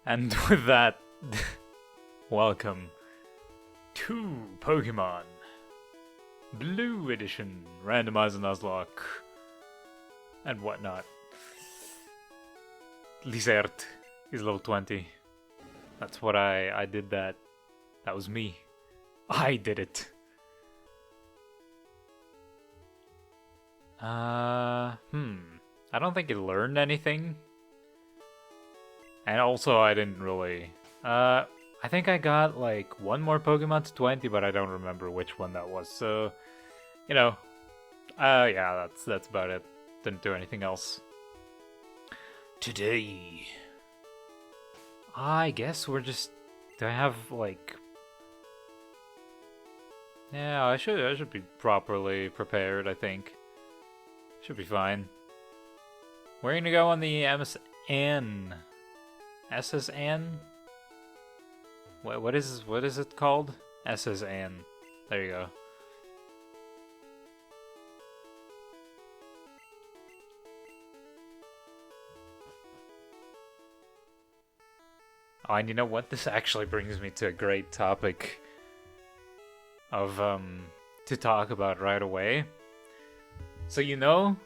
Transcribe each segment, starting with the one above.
And with that, welcome to Pokemon Blue Edition, randomized Nuzlocke, and whatnot. Lizard is level 20. That's what I did that. That was me. I did it. I don't think it learned anything. And also, I didn't really... I think I got, like, one more Pokemon to 20, but I don't remember which one that was. So, you know, yeah, that's about it. Didn't do anything else. Today, I guess we're just... Do I have, like... Yeah, I should be properly prepared, I think. Should be fine. We're gonna go on the MSN. SSN? What is it called? SSN. There you go. Oh, and you know what? This actually brings me to a great topic of to talk about right away. So you know,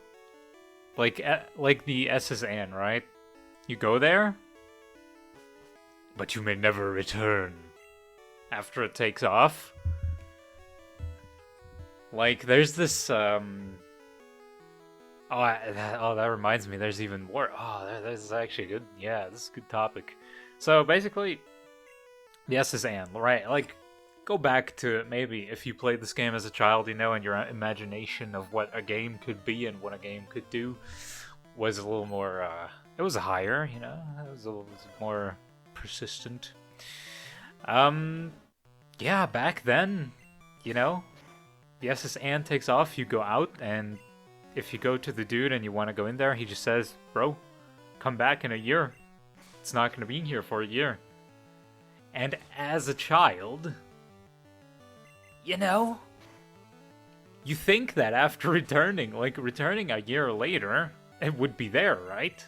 like the SSN, right? You go there, but you may never return after it takes off. Like, there's this, that reminds me, there's even more. Oh, this is actually good. Yeah, this is a good topic. So, basically, the SSN, right? Like, go back to maybe if you played this game as a child, you know, and your imagination of what a game could be and what a game could do was a little more, it was higher, you know? It was a little more persistent. Yeah, back then, you know, the SSN takes off, you go out, and if you go to the dude and you want to go in there, he just says, bro, come back in a year. It's not going to be in here for a year. And as a child, you know, you think that after returning a year later, it would be there, right?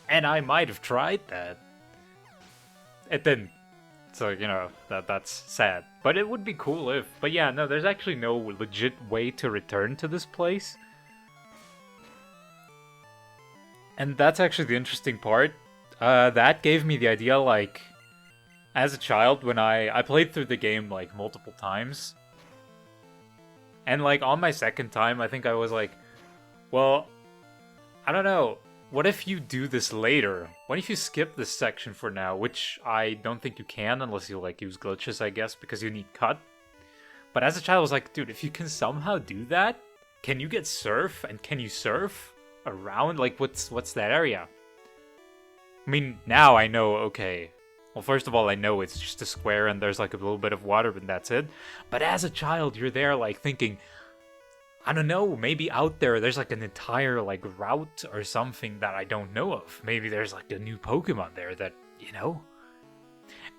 And I might have tried that. It didn't. So, you know, that's sad. But it would be cool if... But yeah, no, there's actually no legit way to return to this place. And that's actually the interesting part. That gave me the idea, like... As a child, when I played through the game, like, multiple times. And, like, on my second time, I think I was like... Well, I don't know. What if you do this later? What if you skip this section for now? Which I don't think you can unless you like use glitches, I guess, because you need cut. But as a child, I was like, dude, if you can somehow do that, can you get surf? And can you surf around? Like, what's that area? I mean, now I know, okay. Well, first of all, I know it's just a square and there's like a little bit of water, but that's it. But as a child, you're there like thinking... I don't know, maybe out there's like an entire like route or something that I don't know of. Maybe there's like a new Pokemon there that, you know?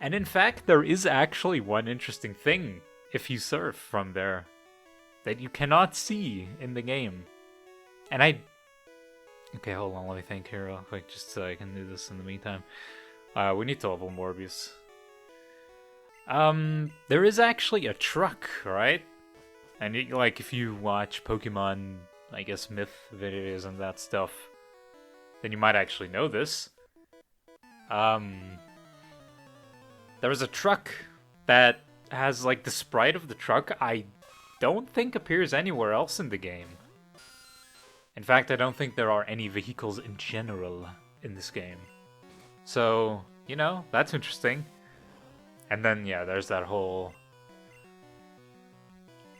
And in fact, there is actually one interesting thing if you surf from there that you cannot see in the game. And okay, hold on, let me think here real quick just so I can do this in the meantime. We need to level Morbius. There is actually a truck, right? And like, if you watch Pokemon, I guess, myth videos and that stuff, then you might actually know this. There was a truck that has, like, the sprite of the truck I don't think appears anywhere else in the game. In fact, I don't think there are any vehicles in general in this game. So, you know, that's interesting. And then, yeah, there's that whole...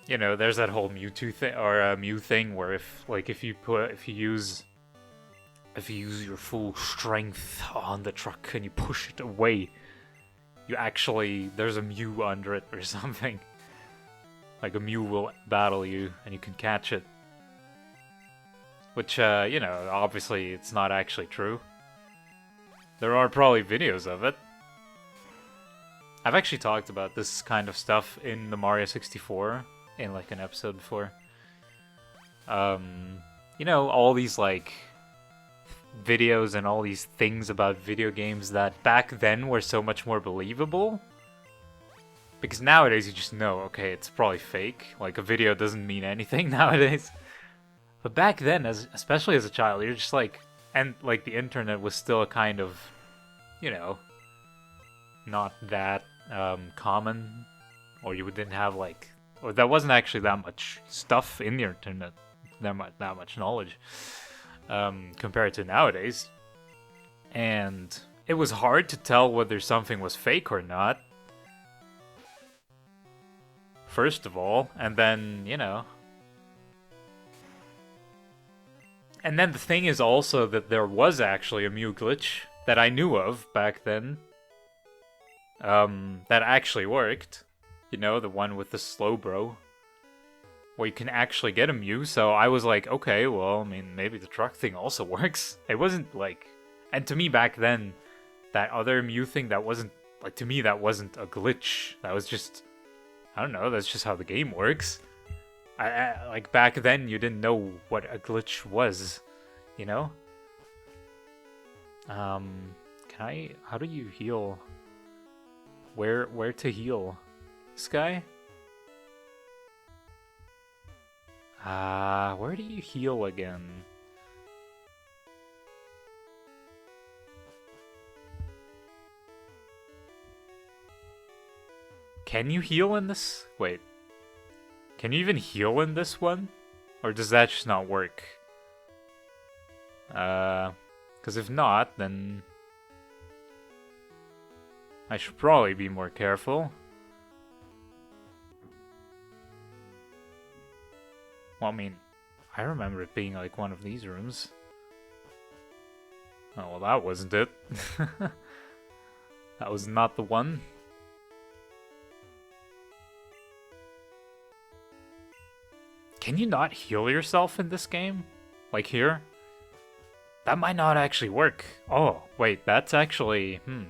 You know, there's that whole Mewtwo thing, or Mew thing, where if you use your full strength on the truck and you push it away, you actually, there's a Mew under it or something. Like a Mew will battle you and you can catch it. Which, you know, obviously it's not actually true. There are probably videos of it. I've actually talked about this kind of stuff in the Mario 64. In like an episode before. You know, all these like videos and all these things about video games that back then were so much more believable. Because nowadays you just know, okay, it's probably fake. Like, a video doesn't mean anything nowadays. But back then, especially as a child, you're just like... And, like, the internet was still a kind of, you know, not that common. Or you didn't have, like... Or there wasn't actually that much stuff in the internet. That much knowledge. Compared to nowadays. And it was hard to tell whether something was fake or not. First of all, and then, you know. And then the thing is also that there was actually a Mew glitch that I knew of back then. That actually worked. You know, the one with the slow bro. Where you can actually get a Mew, so I was like, okay, well, I mean, maybe the truck thing also works. It wasn't like... And to me back then, that other Mew thing, that wasn't... Like, to me, that wasn't a glitch. That was just... I don't know, that's just how the game works. Like, back then, you didn't know what a glitch was, you know? How do you heal? Where to heal? This guy? Where do you heal again? Can you heal in this? Wait. Can you even heal in this one? Or does that just not work? Because if not, then... I should probably be more careful. Well, I mean, I remember it being like one of these rooms. Oh, well, that wasn't it. That was not the one. Can you not heal yourself in this game? Like here? That might not actually work. Oh, wait, that's actually... Well,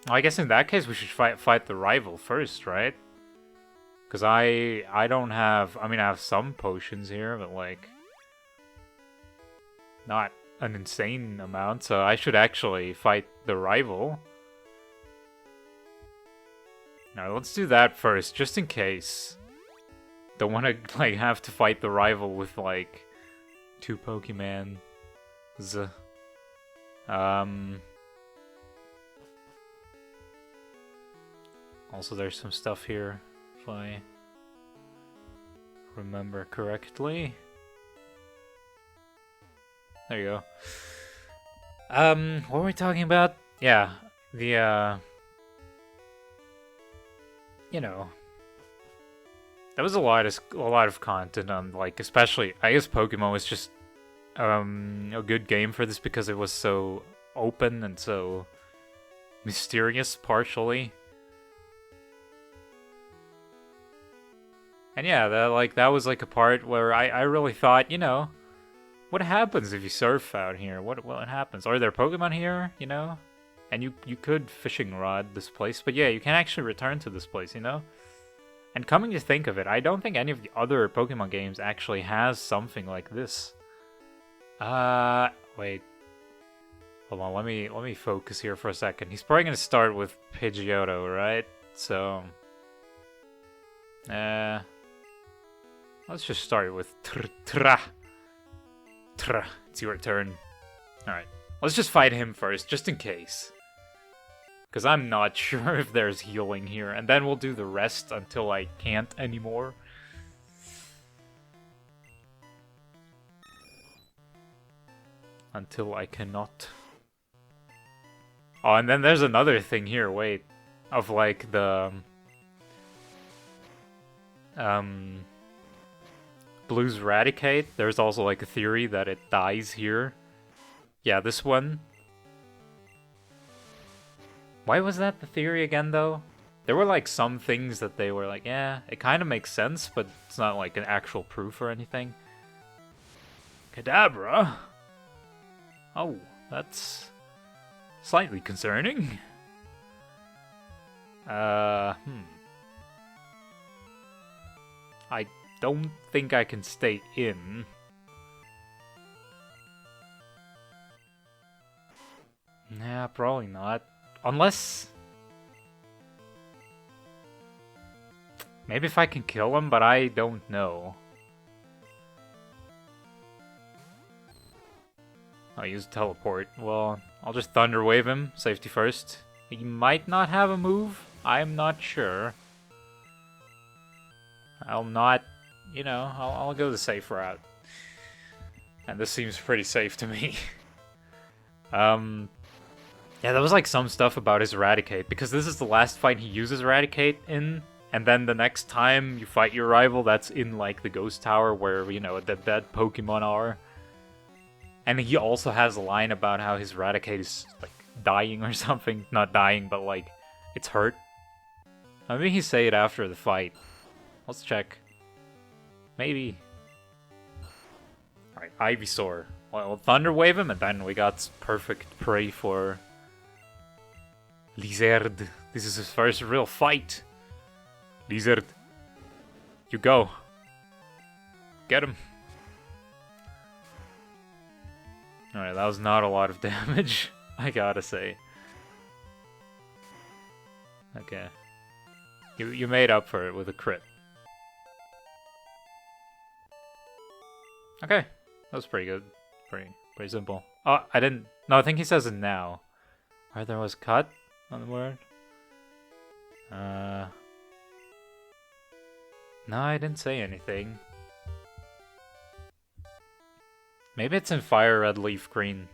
I guess in that case we should fight the rival first, right? Because I don't have... I mean, I have some potions here, but like... Not an insane amount, so I should actually fight the rival. Now, let's do that first, just in case. Don't want to, like, have to fight the rival with, like, 2 Pokemon. Also, there's some stuff here, if I remember correctly. There you go. What were we talking about? Yeah, the, you know, that was a lot of content on, like, especially, I guess Pokemon was just a good game for this because it was so open and so mysterious, partially. And yeah, that was like a part where I really thought, you know, what happens if you surf out here? What happens? Are there Pokemon here, you know? And you could fishing rod this place, but yeah, you can actually return to this place, you know? And coming to think of it, I don't think any of the other Pokemon games actually has something like this. Wait. Hold on, let me focus here for a second. He's probably gonna start with Pidgeotto, right? So... let's just start with Tra. It's your turn. Alright. Let's just fight him first, just in case. Because I'm not sure if there's healing here. And then we'll do the rest until I can't anymore. Until I cannot. Oh, and then there's another thing here, wait. Of like the... Blues Raticate. There's also like a theory that it dies here. Yeah, this one. Why was that the theory again, though? There were like some things that they were like, yeah, it kind of makes sense, but it's not like an actual proof or anything. Kadabra? Oh, that's slightly concerning. I don't think I can stay in. Yeah, probably not. Unless... maybe if I can kill him, but I don't know. I'll use teleport. Well, I'll just Thunder Wave him. Safety first. He might not have a move. I'm not sure. I'll not... you know, I'll go the safe route. And this seems pretty safe to me. Yeah, there was like some stuff about his Eradicate, because this is the last fight he uses Eradicate in, and then the next time you fight your rival, that's in like the Ghost Tower where, you know, the dead Pokemon are. And he also has a line about how his Eradicate is like dying or something. Not dying, but like it's hurt. Maybe he say it after the fight. Let's check. Maybe. Alright, Ivysaur. Well, we'll Thunder Wave him, and then we got perfect prey for Lizard. This is his first real fight. Lizard. You go. Get him. Alright, that was not a lot of damage, I gotta say. Okay. You made up for it with a crit. Okay. That was pretty good. Pretty simple. Oh, I didn't... no, I think he says it now. Right, there was cut on the word. No, I didn't say anything. Maybe it's in Fire Red Leaf Green.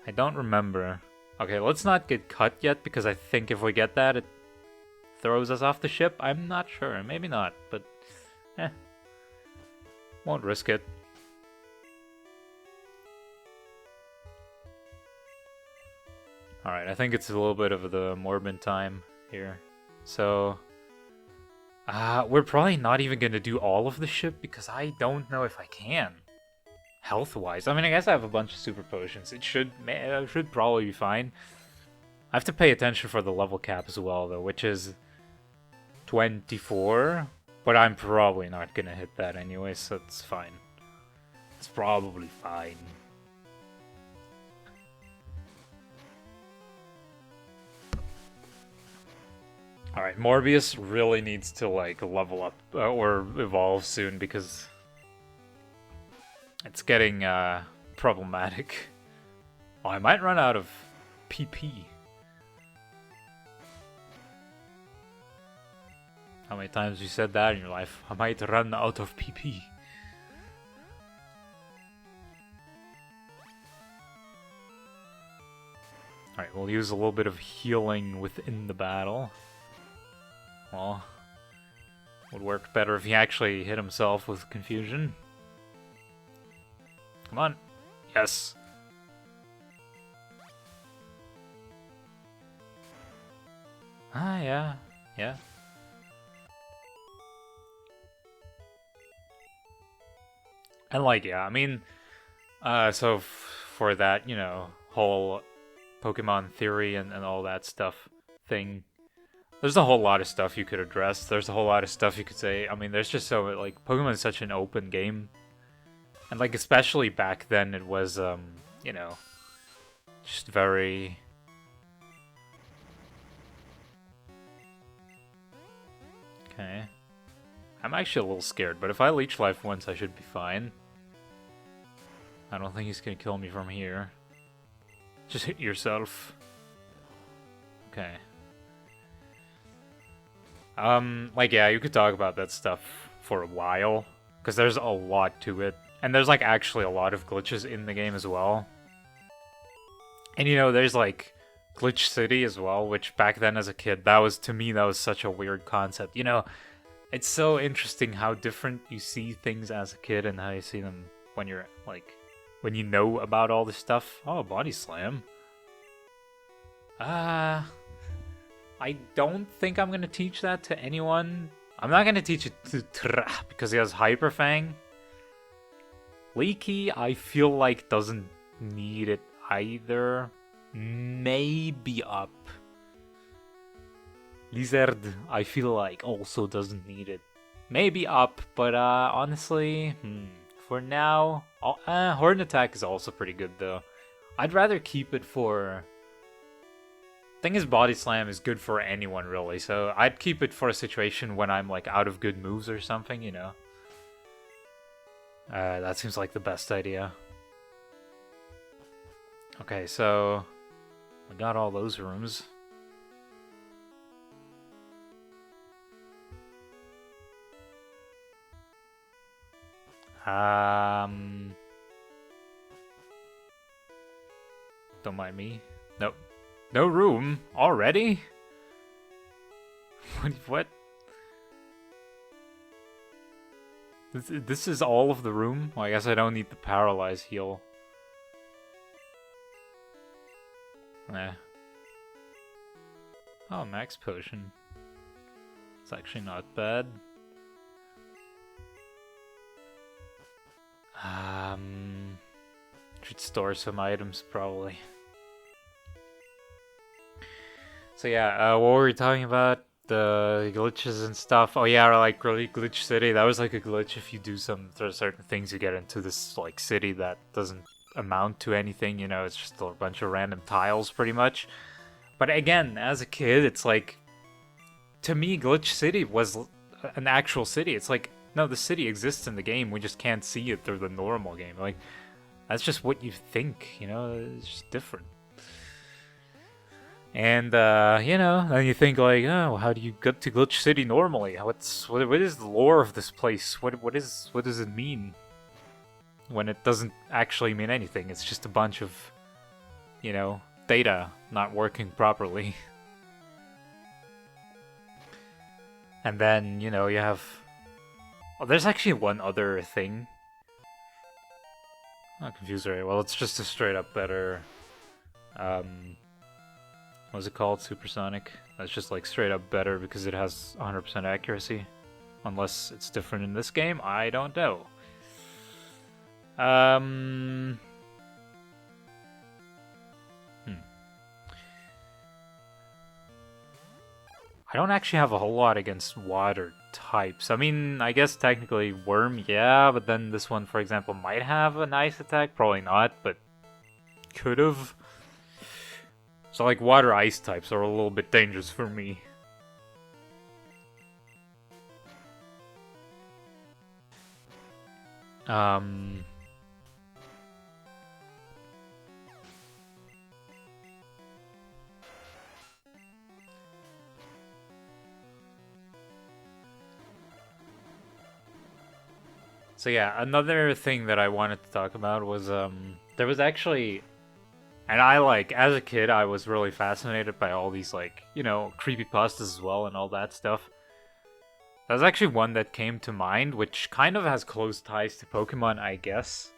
I don't remember. Okay, let's not get cut yet, because I think if we get that, it throws us off the ship. I'm not sure. Maybe not, but... won't risk it. Alright, I think it's a little bit of the Morbid time here. So... we're probably not even gonna do all of the ship, because I don't know if I can. Health-wise. I mean, I guess I have a bunch of super potions. It should probably be fine. I have to pay attention for the level cap as well, though, which is 24. But I'm probably not gonna hit that anyway, so it's fine. It's probably fine. Alright, Morbius really needs to, like, level up or evolve soon, because it's getting problematic. Oh, I might run out of PP. How many times you said that in your life? I might run out of PP. Alright, we'll use a little bit of healing within the battle. Well, would work better if he actually hit himself with confusion. Come on. Yes. Ah, yeah. Yeah. And like, yeah, I mean, so for that, you know, whole Pokemon theory and all that stuff thing, there's a whole lot of stuff you could address. There's a whole lot of stuff you could say. I mean, there's just so, like, Pokemon is such an open game. And, like, especially back then, it was, you know, just very... Okay. I'm actually a little scared, but if I leech life once, I should be fine. I don't think he's gonna kill me from here. Just hit yourself. Okay. Like, yeah, you could talk about that stuff for a while, because there's a lot to it. And there's, like, actually a lot of glitches in the game as well. And, you know, there's, like, Glitch City as well, which back then as a kid, that was, to me, that was such a weird concept. You know, it's so interesting how different you see things as a kid and how you see them when you're, like, when you know about all this stuff. Oh, Body Slam. I don't think I'm gonna teach that to anyone. I'm not gonna teach it to Tra because he has Hyper Fang. Leaky, I feel like doesn't need it either. Maybe Up. Lizard, I feel like also doesn't need it. Maybe Up, but honestly, for now, Horn Attack is also pretty good though. I'd rather keep it for... Thing is, Body Slam is good for anyone, really, so I'd keep it for a situation when I'm, like, out of good moves or something, you know? That seems like the best idea. Okay, so... we got all those rooms. Don't mind me. Nope. No room? Already? What? This is all of the room? Well, I guess I don't need the paralyze heal. Eh. Oh, max potion. It's actually not bad. Should store some items, probably. So yeah, what were we talking about? The glitches and stuff. Oh yeah, like really glitch city. That was like a glitch. If you do some certain things, you get into this like city that doesn't amount to anything. You know, it's just a bunch of random tiles, pretty much. But again, as a kid, it's like, to me, glitch city was an actual city. It's like, no, the city exists in the game. We just can't see it through the normal game. Like, that's just what you think. You know, it's just different. And, you know, then you think like, oh, how do you get to Glitch City normally? What is the lore of this place? What does it mean? When it doesn't actually mean anything. It's just a bunch of, you know, data not working properly. And then, you know, you have... Oh, there's actually one other thing. I'm confused already. Well, it's just a straight up better... what's it called? Supersonic. That's just like straight up better because it has 100% accuracy. Unless it's different in this game, I don't know. I don't actually have a whole lot against water types. I mean, I guess technically worm, yeah, but then this one, for example, might have a nice attack. Probably not, but could've. So like water ice types are a little bit dangerous for me. So yeah, another thing that I wanted to talk about was there was actually, and I like, as a kid I was really fascinated by all these like, you know, creepypastas as well and all that stuff. There's actually one that came to mind which kind of has close ties to Pokemon, I guess.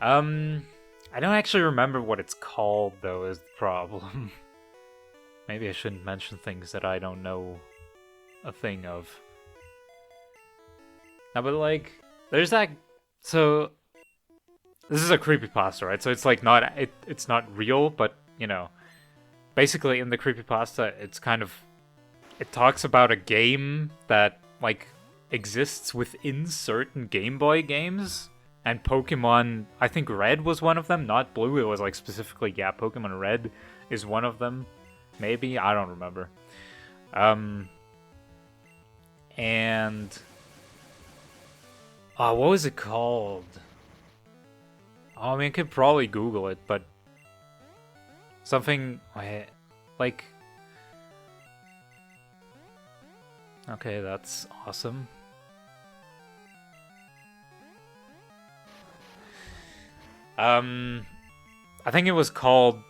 I don't actually remember what it's called though, is the problem. Maybe I shouldn't mention things that I don't know a thing of. No, but like, there's that. So this is a creepypasta, right? So it's like not it's not real, but you know, basically in the creepypasta, it's kind of, it talks about a game that like exists within certain Game Boy games, and Pokemon. I think Red was one of them, not Blue. It was like specifically, yeah, Pokemon Red is one of them. Maybe, I don't remember. And. Oh, what was it called? Oh, I mean, I could probably Google it, but... something... like... Okay, that's awesome. I think it was called...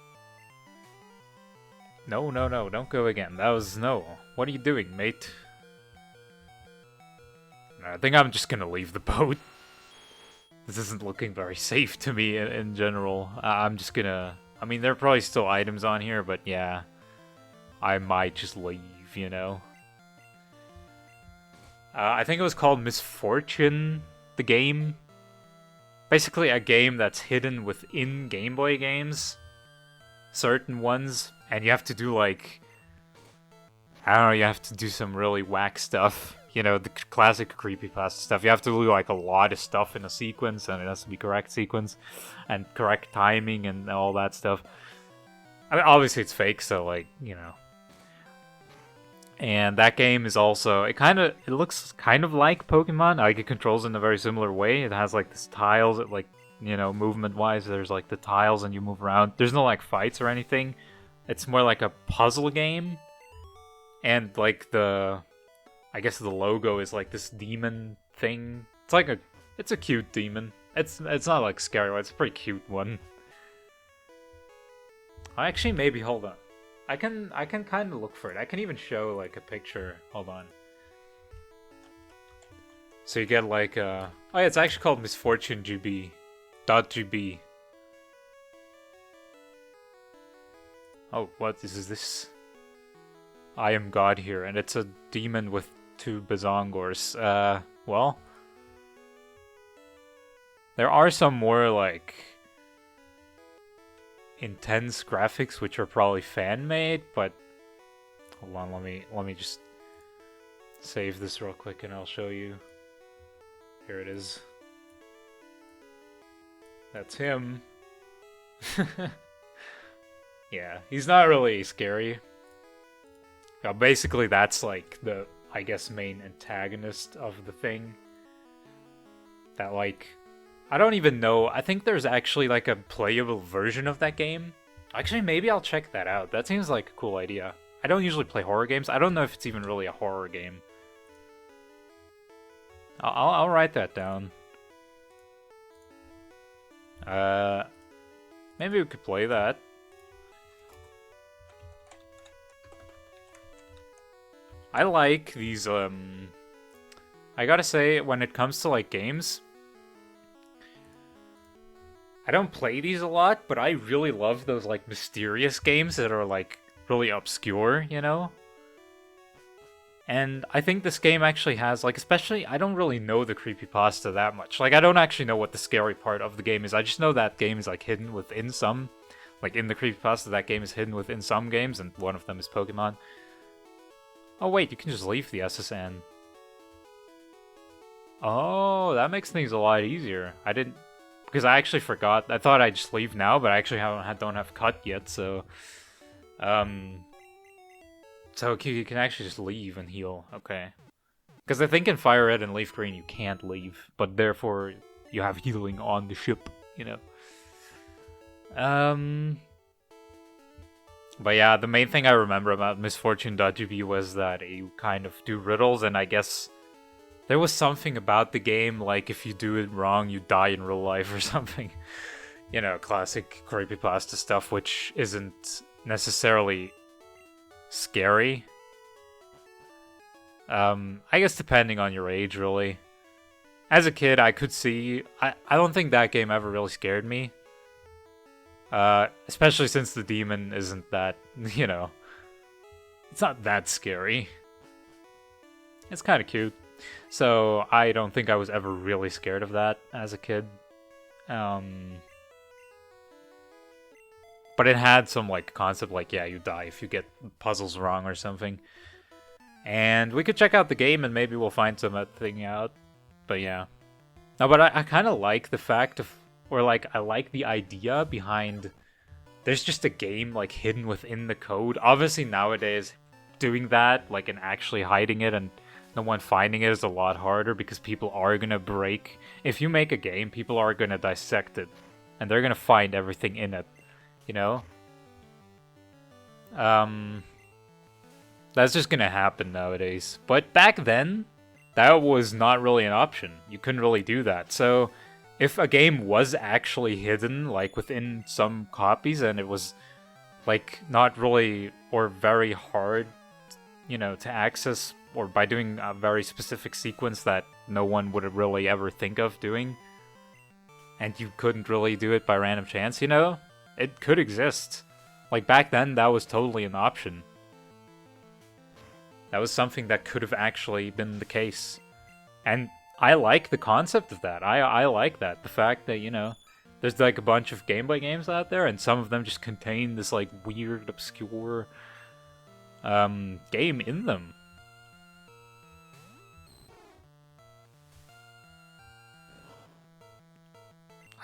No, don't go again. That was... no. What are you doing, mate? I think I'm just gonna leave the boat. This isn't looking very safe to me in general. I'm just gonna... I mean, there are probably still items on here, but yeah. I might just leave, you know? I think it was called Misfortune, the game. Basically a game that's hidden within Game Boy games. Certain ones. And you have to do like... I don't know, you have to do some really whack stuff. you know, the classic creepypasta stuff. You have to do like a lot of stuff in a sequence, and it has to be correct sequence and correct timing and all that stuff. I mean, obviously it's fake, so like, you know. And that game is also, it looks kind of like Pokemon. Like, it controls in a very similar way. It has like this tiles, it, like, you know, movement wise, there's like the tiles and you move around. There's no like fights or anything. It's more like a puzzle game. And like I guess the logo is like this demon thing. It's a cute demon. It's not like scary, it's a pretty cute one. Actually, maybe, hold on. I can kind of look for it. I can even show like a picture. Hold on. So you get like oh yeah, it's actually called Misfortune GB. .gb. Oh, what is this? I am God here, and it's a demon with 2 Bazongors. Well, there are some more like intense graphics which are probably fan made, but hold on, let me just save this real quick and I'll show you. Here it is. That's him. Yeah, he's not really scary. Basically that's like the, I guess, main antagonist of the thing. That like, I don't even know. I think there's actually like a playable version of that game. Actually, maybe I'll check that out. That seems like a cool idea. I don't usually play horror games. I don't know if it's even really a horror game. I'll write that down. Maybe we could play that. I like these, I gotta say, when it comes to like games, I don't play these a lot, but I really love those like mysterious games that are like really obscure, you know? And I think this game actually has, like, especially, I don't really know the creepypasta that much. Like, I don't actually know what the scary part of the game is. I just know that game is, like, hidden within some, like, in the creepypasta, that game is hidden within some games, and one of them is Pokemon. Oh, wait, you can just leave the SSN. Oh, that makes things a lot easier. I didn't, because I actually forgot. I thought I'd just leave now, but I actually don't have cut yet, so, so you can actually just leave and heal. Okay. Because I think in Fire Red and Leaf Green you can't leave, but therefore you have healing on the ship, you know. But yeah, the main thing I remember about Misfortune.gb was that you kind of do riddles, and I guess there was something about the game, like if you do it wrong, you die in real life or something. You know, classic creepypasta stuff, which isn't necessarily scary. I guess depending on your age, really. As a kid, I could see... I don't think that game ever really scared me. Especially since the demon isn't that, you know... It's not that scary. It's kind of cute. So, I don't think I was ever really scared of that as a kid. But it had some, like, concept, like, yeah, you die if you get puzzles wrong or something. And we could check out the game and maybe we'll find something out. But yeah. No, but I kind of like the fact of, or like, I like the idea behind, there's just a game, like, hidden within the code. Obviously, nowadays, doing that, like, and actually hiding it and no one finding it is a lot harder because people are gonna break. If you make a game, people are gonna dissect it. And they're gonna find everything in it. You know? That's just gonna happen nowadays. But back then, that was not really an option. You couldn't really do that. So, if a game was actually hidden, like within some copies, and it was, like, not really, or very hard, you know, to access, or by doing a very specific sequence that no one would really ever think of doing, and you couldn't really do it by random chance, you know? It could exist. Like, back then, that was totally an option. That was something that could have actually been the case. And I like the concept of that. I like that. The fact that, you know, there's like a bunch of Game Boy games out there, and some of them just contain this, like, weird, obscure game in them.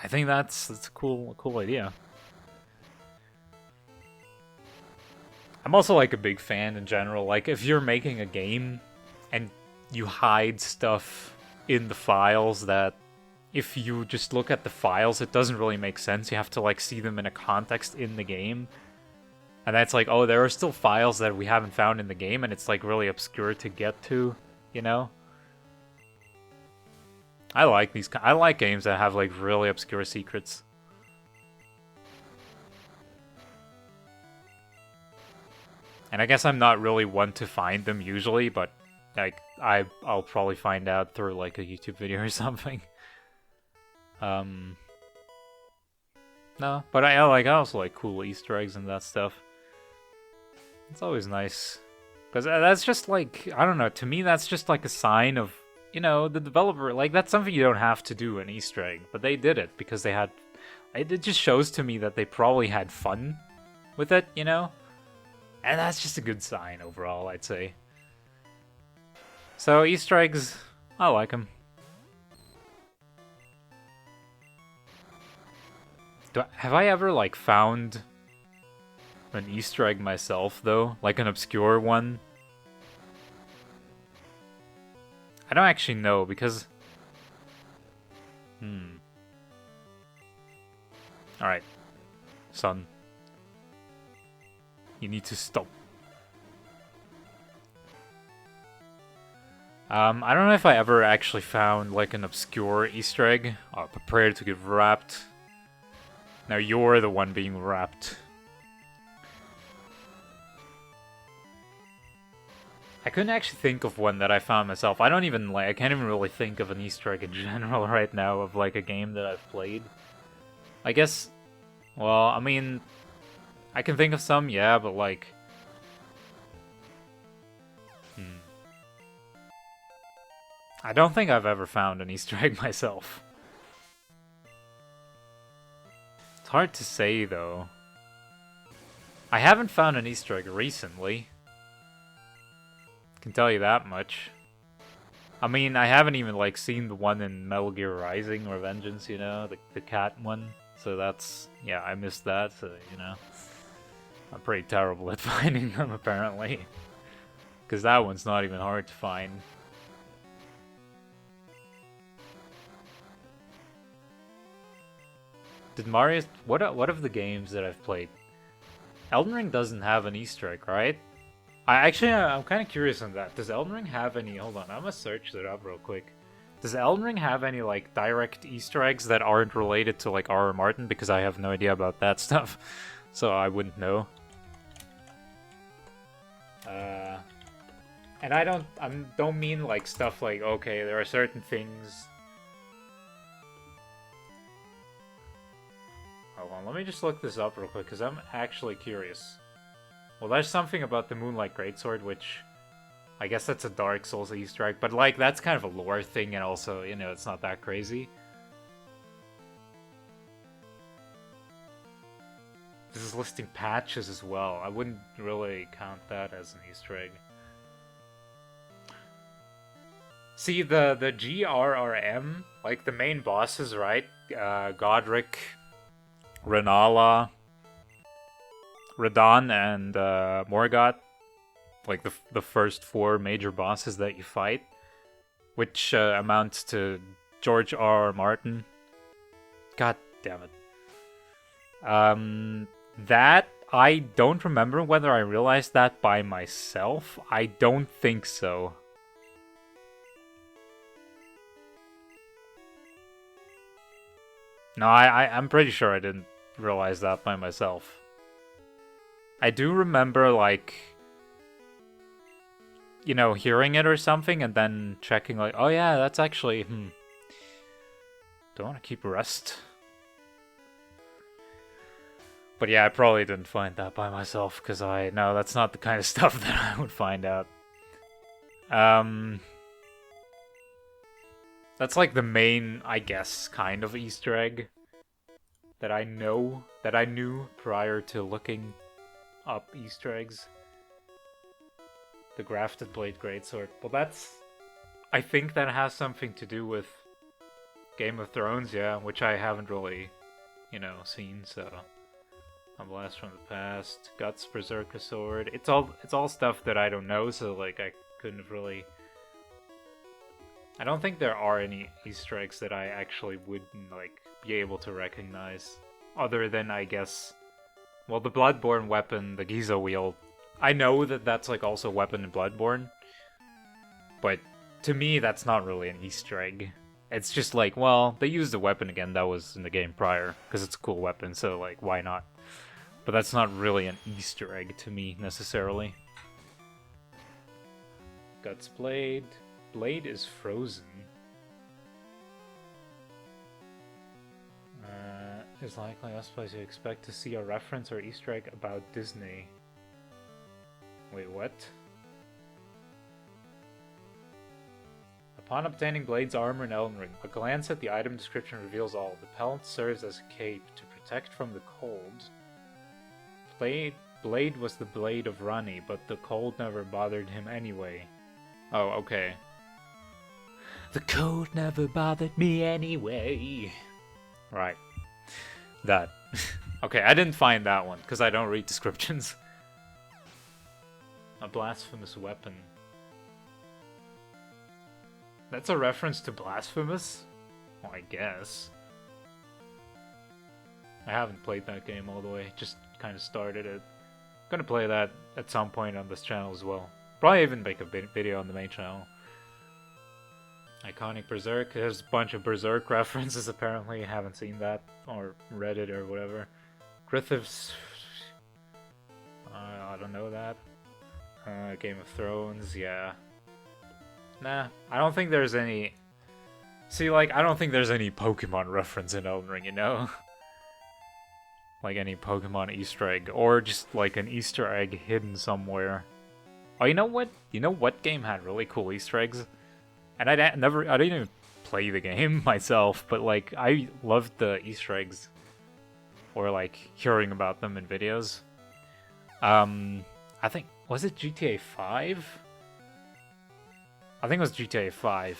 I think that's a cool idea. I'm also like a big fan in general. Like if you're making a game and you hide stuff in the files that if you just look at the files, it doesn't really make sense. You have to like see them in a context in the game. And that's like, oh, there are still files that we haven't found in the game, and it's like really obscure to get to, you know? I like games that have like really obscure secrets. And I guess I'm not really one to find them usually, but like I'll probably find out through like a YouTube video or something. No, but I also like cool Easter eggs and that stuff. It's always nice. Because that's just like, I don't know, to me that's just like a sign of, you know, the developer, like that's something you don't have to do, an Easter egg. But they did it because they had, it just shows to me that they probably had fun with it, you know? And that's just a good sign overall, I'd say. So Easter eggs, I like them. Have I ever like found an Easter egg myself though? Like an obscure one? I don't actually know because... Alright. Son. You need to stop. I don't know if I ever actually found like an obscure Easter egg. Oh, prepare to get wrapped. Now you're the one being wrapped. I couldn't actually think of one that I found myself. I can't even really think of an Easter egg in general right now of like a game that I've played. I guess, well, I mean, I can think of some, yeah, but like... I don't think I've ever found an Easter egg myself. It's hard to say, though. I haven't found an Easter egg recently. Can tell you that much. I mean, I haven't even, like, seen the one in Metal Gear Rising or Vengeance, you know? The cat one. So that's... yeah, I missed that, so, you know. I'm pretty terrible at finding them, apparently. Because that one's not even hard to find. Did Mario... What of the games that I've played? Elden Ring doesn't have an Easter egg, right? I'm kind of curious on that. Does Elden Ring have any... Hold on, I'm gonna search that up real quick. Does Elden Ring have any, like, direct Easter eggs that aren't related to, like, R.R. Martin? Because I have no idea about that stuff. So I wouldn't know. And I don't mean, like, stuff like, okay, there are certain things... Hold on, let me just look this up real quick, because I'm actually curious. Well, there's something about the Moonlight Greatsword, which... I guess that's a Dark Souls Easter egg, but, like, that's kind of a lore thing, and also, you know, it's not that crazy. This is listing patches as well. I wouldn't really count that as an Easter egg. See, the GRRM, like, the main bosses, right? Godric... Renala, Radon, and Morgoth, like the first 4 major bosses that you fight, which amounts to George R.R. Martin. God damn it. That, I don't remember whether I realized that by myself. I don't think so. No, I'm pretty sure I didn't realize that by myself. I do remember, like, you know, hearing it or something and then checking, like, oh yeah, that's actually, don't want to keep rest. But yeah, I probably didn't find that by myself, because no, that's not the kind of stuff that I would find out. That's like the main, I guess, kind of Easter egg that I knew prior to looking up Easter eggs. The Grafted Blade Greatsword. Well, I think that has something to do with Game of Thrones, yeah, which I haven't really, you know, seen, so... A Blast from the Past, Guts, Berserker Sword. It's all stuff that I don't know, so like I couldn't have really. I don't think there are any Easter eggs that I actually would like be able to recognize, other than I guess, well, the Bloodborne weapon, the Giza wheel. I know that that's like also a weapon in Bloodborne, but to me that's not really an Easter egg. It's just like, well, they used the weapon again that was in the game prior because it's a cool weapon, so like why not? But that's not really an Easter egg to me, necessarily. Guts Blade. Blade is frozen. Is likely us place you expect to see a reference or Easter egg about Disney. Wait, what? Upon obtaining Blade's armor in Elden Ring, a glance at the item description reveals all. The pelt serves as a cape to protect from the cold. Blade was the blade of Rani, but the cold never bothered him anyway. Oh, okay. The cold never bothered me anyway. Right. That. Okay, I didn't find that one, because I don't read descriptions. A blasphemous weapon. That's a reference to Blasphemous? Well, I guess. I haven't played that game all the way, just kind of started it. Gonna play that at some point on this channel as well. Probably even make a video on the main channel. Iconic Berserk. There's a bunch of Berserk references apparently. I haven't seen that or read it or whatever. Griffiths. I don't know that. Game of Thrones, yeah. Nah, I don't think there's any... See, like, I don't think there's any Pokemon reference in Elden Ring, you know? Like any Pokemon Easter egg, or just like an Easter egg hidden somewhere. Oh, you know what? You know what game had really cool Easter eggs? And I didn't even play the game myself, but like I loved the Easter eggs, or like hearing about them in videos. I think, was it GTA 5? I think it was GTA 5.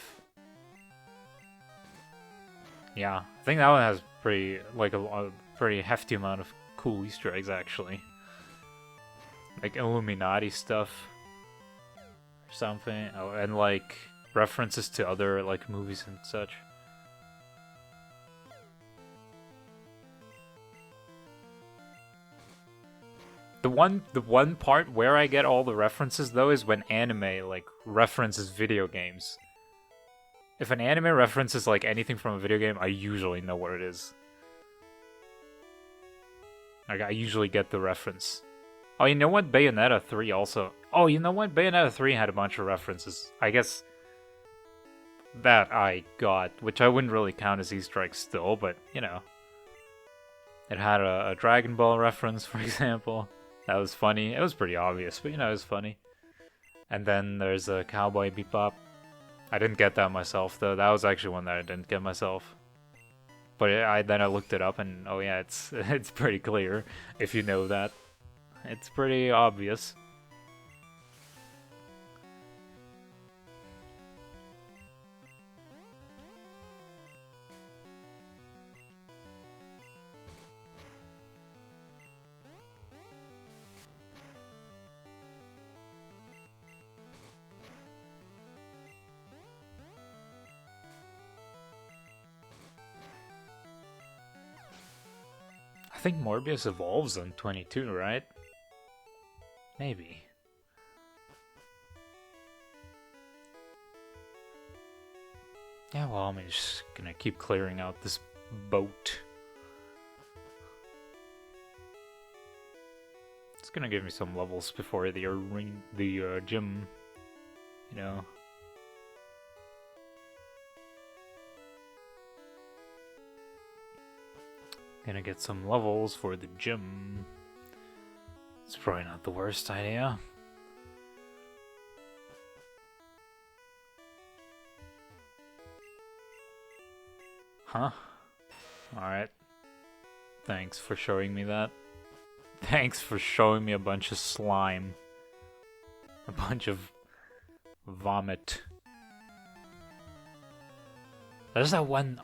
Yeah, I think that one has pretty like a pretty hefty amount of cool Easter eggs, actually. Like Illuminati stuff or something. Oh, and like references to other like movies and such. The one part where I get all the references though is when anime like references video games. If an anime references like anything from a video game, I usually know what it is. Like, I usually get the reference. Oh, you know what? Bayonetta 3 also... Oh, you know what? Bayonetta 3 had a bunch of references. I guess... that I got, which I wouldn't really count as Easter eggs still, but, you know. It had a Dragon Ball reference, for example. That was funny. It was pretty obvious, but, you know, it was funny. And then there's a Cowboy Bebop. I didn't get that myself, though. That was actually one that I didn't get myself. But then I looked it up, and oh yeah, it's pretty clear if you know that. It's pretty obvious. I think Morbius evolves on 22, right? Maybe. Yeah, well, I'm just gonna keep clearing out this boat. It's gonna give me some levels before the gym, you know. Gonna get some levels for the gym. It's probably not the worst idea. Huh? Alright. Thanks for showing me that. Thanks for showing me a bunch of slime. A bunch of vomit. There's that one.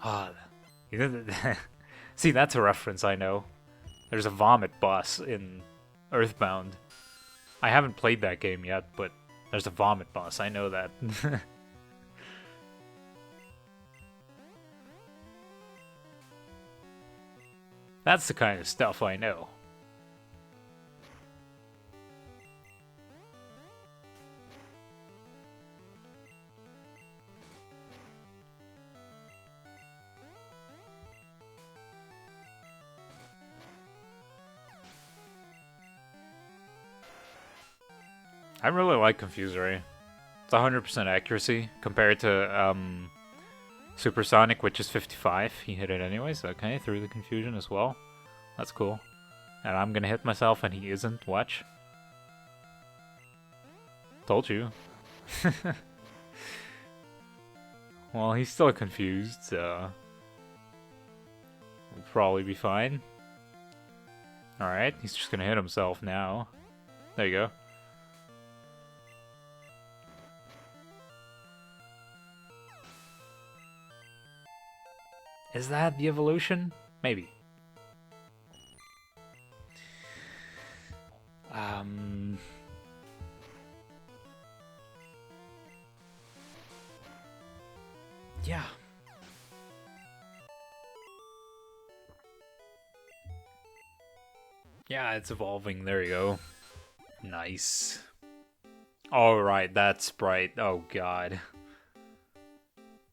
See, that's a reference I know. There's a vomit boss in Earthbound. I haven't played that game yet, but there's a vomit boss. I know that. That's the kind of stuff I know. I really like Confusory. It's 100% accuracy compared to Supersonic, which is 55. He hit it anyways. Okay, through the confusion as well. That's cool. And I'm gonna hit myself and he isn't. Watch. Told you. Well, he's still confused, so we'll probably be fine. Alright, he's just gonna hit himself now. There you go. Is that the evolution? Maybe. Yeah. Yeah, it's evolving. There you go. Nice. Alright, that sprite. Oh god.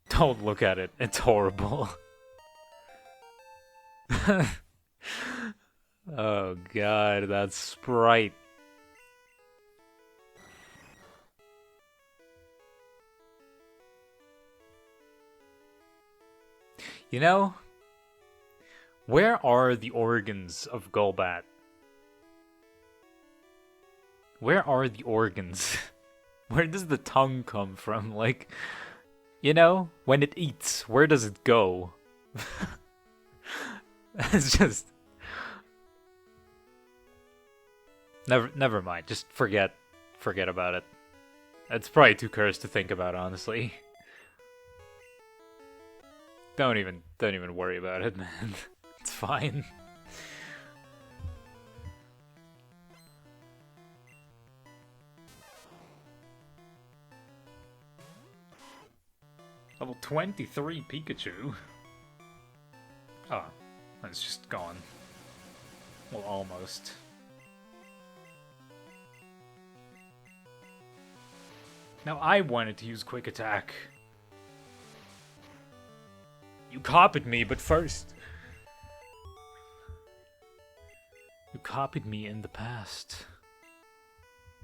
Don't look at it. It's horrible. Oh god, that sprite. You know, where are the organs of Golbat? Where are the organs? Where does the tongue come from? Like, you know, when it eats, where does it go? It's just... Never mind. Just forget about it. It's probably too cursed to think about, honestly. Don't even worry about it, man. It's fine. Level 23 Pikachu. Oh, it's just gone. Well, almost. Now I wanted to use Quick Attack. You copied me, but first. You copied me in the past.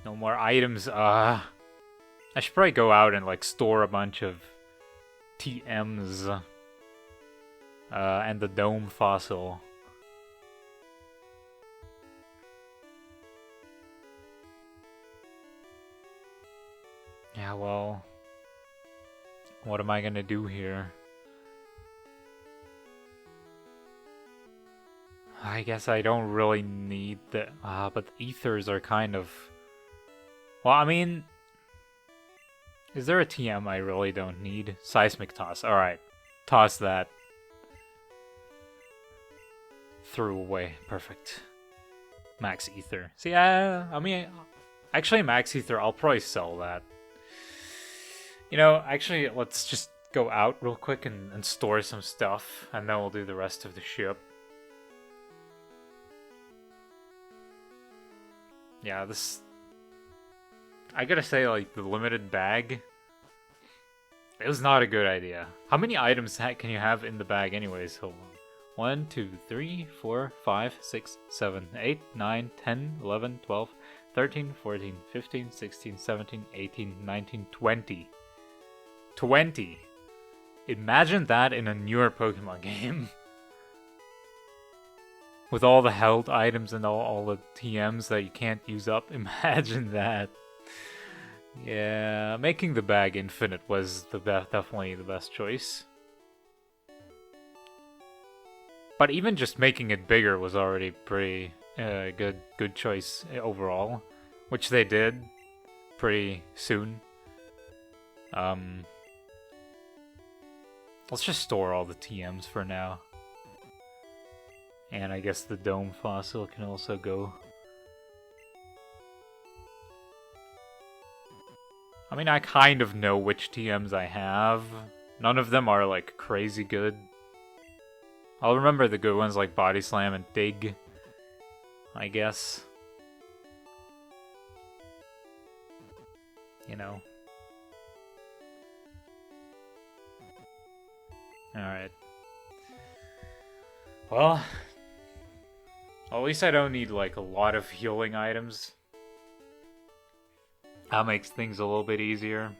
No more items, I should probably go out and, like, store a bunch of TMs. And the Dome Fossil. Yeah, well... what am I gonna do here? I guess I don't really need the... but the ethers are kind of... well, I mean... is there a TM I really don't need? Seismic Toss. Alright. Toss that. Threw away. Perfect. Max Ether. See, I mean... actually, Max Ether, I'll probably sell that. You know, actually, let's just go out real quick and store some stuff. And then we'll do the rest of the ship. Yeah, this... I gotta say, like, the limited bag... it was not a good idea. How many items can you have in the bag anyways? Hold on. 1, 2, 3, 4, 5, 6, 7, 8, 9, 10, 11, 12, 13, 14, 15, 16, 17, 18, 19, 20. 20! Imagine that in a newer Pokemon game. With all the held items and all the TMs that you can't use up, imagine that. Yeah, making the bag infinite was definitely the best choice. But even just making it bigger was already pretty good choice overall, which they did pretty soon. Let's just store all the TMs for now. And I guess the dome fossil can also go. I mean, I kind of know which TMs I have. None of them are, like, crazy good. I'll remember the good ones like Body Slam and Dig, I guess. You know. Alright. Well, at least I don't need, like, a lot of healing items. That makes things a little bit easier.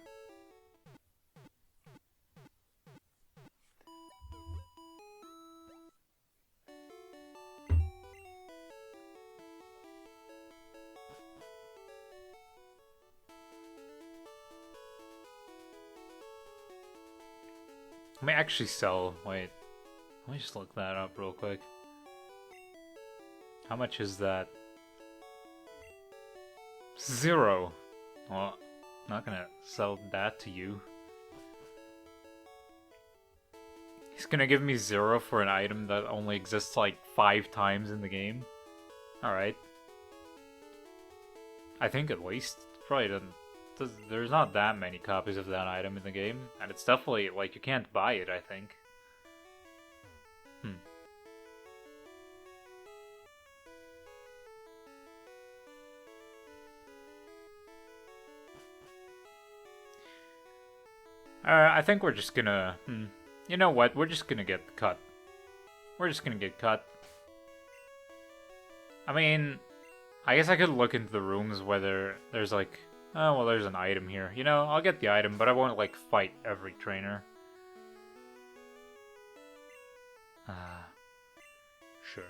I may actually sell. Wait, let me just look that up real quick. How much is that? 0. Well, not gonna sell that to you. He's gonna give me 0 for an item that only exists like 5 times in the game. Alright. I think at least. Probably doesn't. There's not that many copies of that item in the game. And it's definitely, like, you can't buy it, I think. I think we're just gonna... You know what? We're just gonna get cut. We're just gonna get cut. I mean, I guess I could look into the rooms whether there's like... Oh, well, there's an item here. You know, I'll get the item, but I won't, like, fight every trainer. Sure.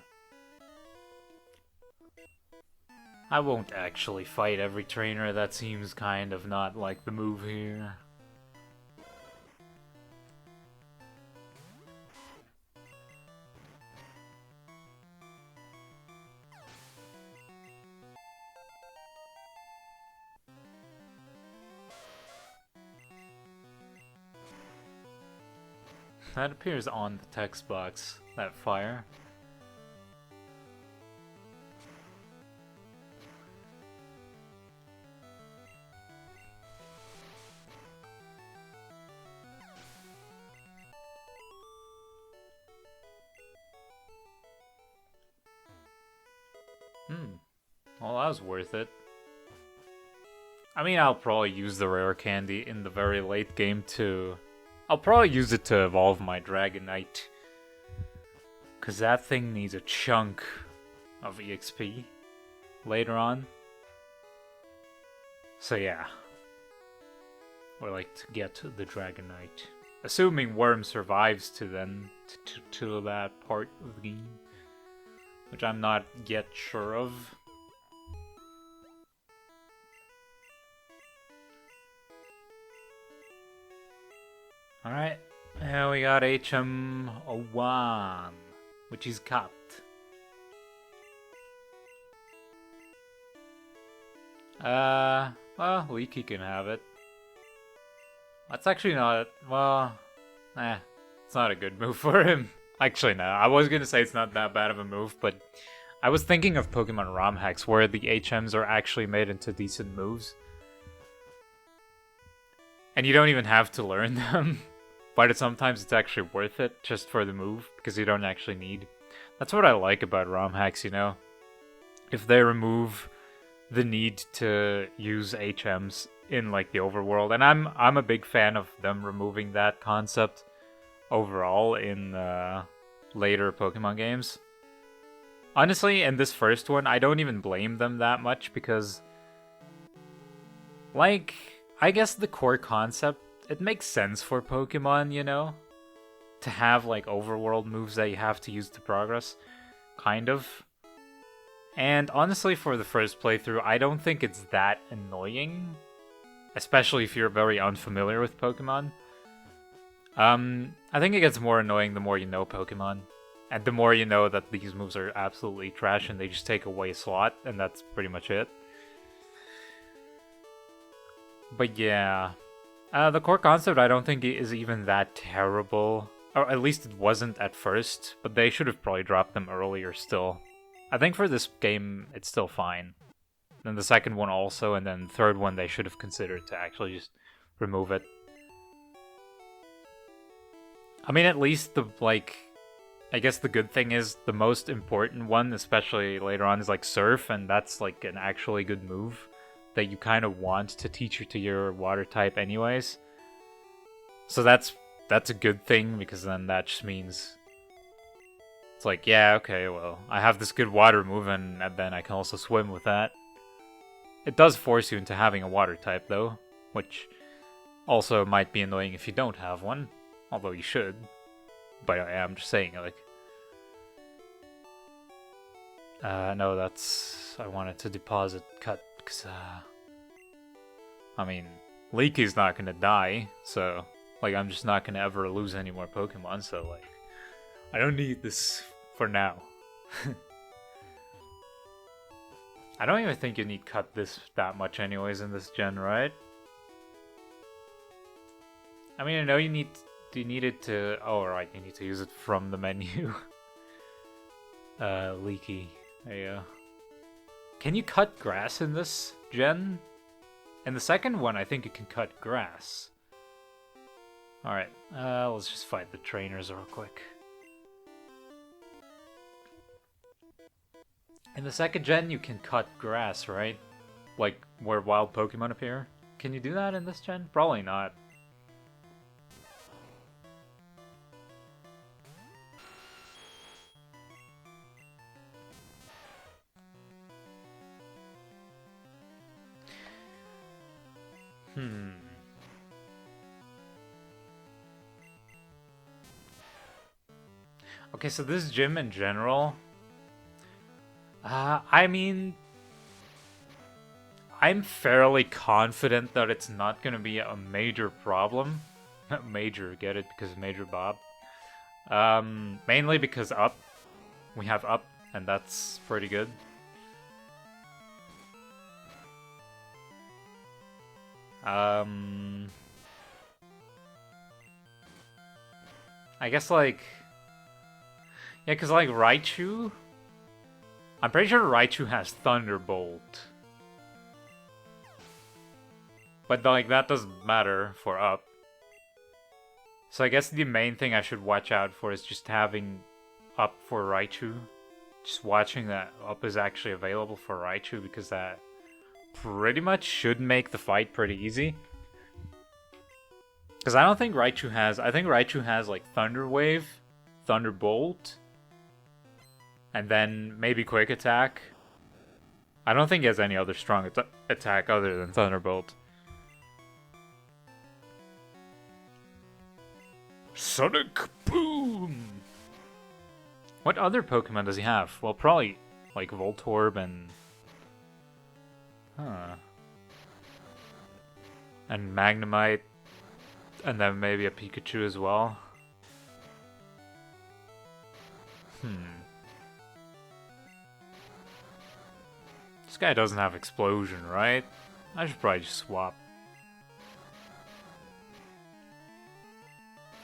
I won't actually fight every trainer. That seems kind of not like the move here. That appears on the text box, that fire. Well, that was worth it. I mean, I'll probably use the rare candy in the very late game to... I'll probably use it to evolve my Dragonite. Because that thing needs a chunk of EXP later on. So yeah. Or like to get the Dragonite. Assuming Worm survives to then, to that part of the game. Which I'm not yet sure of. Alright, now we got HM01, which is cut. Well, Leaky can have it. That's actually not, well, it's not a good move for him. Actually, no, I was gonna say it's not that bad of a move, but I was thinking of Pokemon ROM hacks where the HMs are actually made into decent moves. And you don't even have to learn them. But sometimes it's actually worth it just for the move, because you don't actually need. That's what I like about ROM hacks, you know? If they remove the need to use HMs in, like, the overworld, and I'm a big fan of them removing that concept overall in later Pokemon games. Honestly, in this first one, I don't even blame them that much, because, like, I guess the core concept, it makes sense for Pokemon, you know? To have, like, overworld moves that you have to use to progress. Kind of. And honestly, for the first playthrough, I don't think it's that annoying. Especially if you're very unfamiliar with Pokemon. I think it gets more annoying the more you know Pokemon. And the more you know that these moves are absolutely trash and they just take away a slot, and that's pretty much it. But yeah... The core concept I don't think is even that terrible. Or at least it wasn't at first, but they should have probably dropped them earlier still. I think for this game, it's still fine. Then the second one also, and then the third one they should have considered to actually just remove it. I mean, at least the, like, I guess the good thing is the most important one, especially later on, is like Surf, and that's like an actually good move that you kind of want to teach you to your water type anyways. So that's a good thing, because then that just means it's like, yeah, okay, well, I have this good water move, and then I can also swim with that. It does force you into having a water type, though, which also might be annoying if you don't have one, although you should. But yeah, I'm just saying, like... no, that's... I wanted to deposit cut, because, I mean, Leaky's not gonna die, so... Like, I'm just not gonna ever lose any more Pokemon, so, like... I don't need this for now. I don't even think you need cut this that much anyways in this gen, right? I mean, I know you need it to... Oh, right, you need to use it from the menu. Leaky. There you go. Can you cut grass in this gen? In the second one, I think you can cut grass. Alright, let's just fight the trainers real quick. In the second gen, you can cut grass, right? Like, where wild Pokemon appear? Can you do that in this gen? Probably not. Okay, so this gym in general... I mean... I'm fairly confident that it's not gonna be a major problem. Major, get it? Because of Major Bob. Mainly because Up. We have Up, and that's pretty good. I guess, like... Yeah, because, like, Raichu... I'm pretty sure Raichu has Thunderbolt. But, like, that doesn't matter for Up. So I guess the main thing I should watch out for is just having Up for Raichu. Just watching that Up is actually available for Raichu, because that pretty much should make the fight pretty easy. Because I don't think Raichu has... I think Raichu has, like, Thunder Wave, Thunderbolt... And then maybe Quick Attack. I don't think he has any other strong attack other than Thunderbolt. Sonic Boom! What other Pokemon does he have? Well, probably like Voltorb and... Huh. And Magnemite. And then maybe a Pikachu as well. This guy doesn't have Explosion, right? I should probably just swap.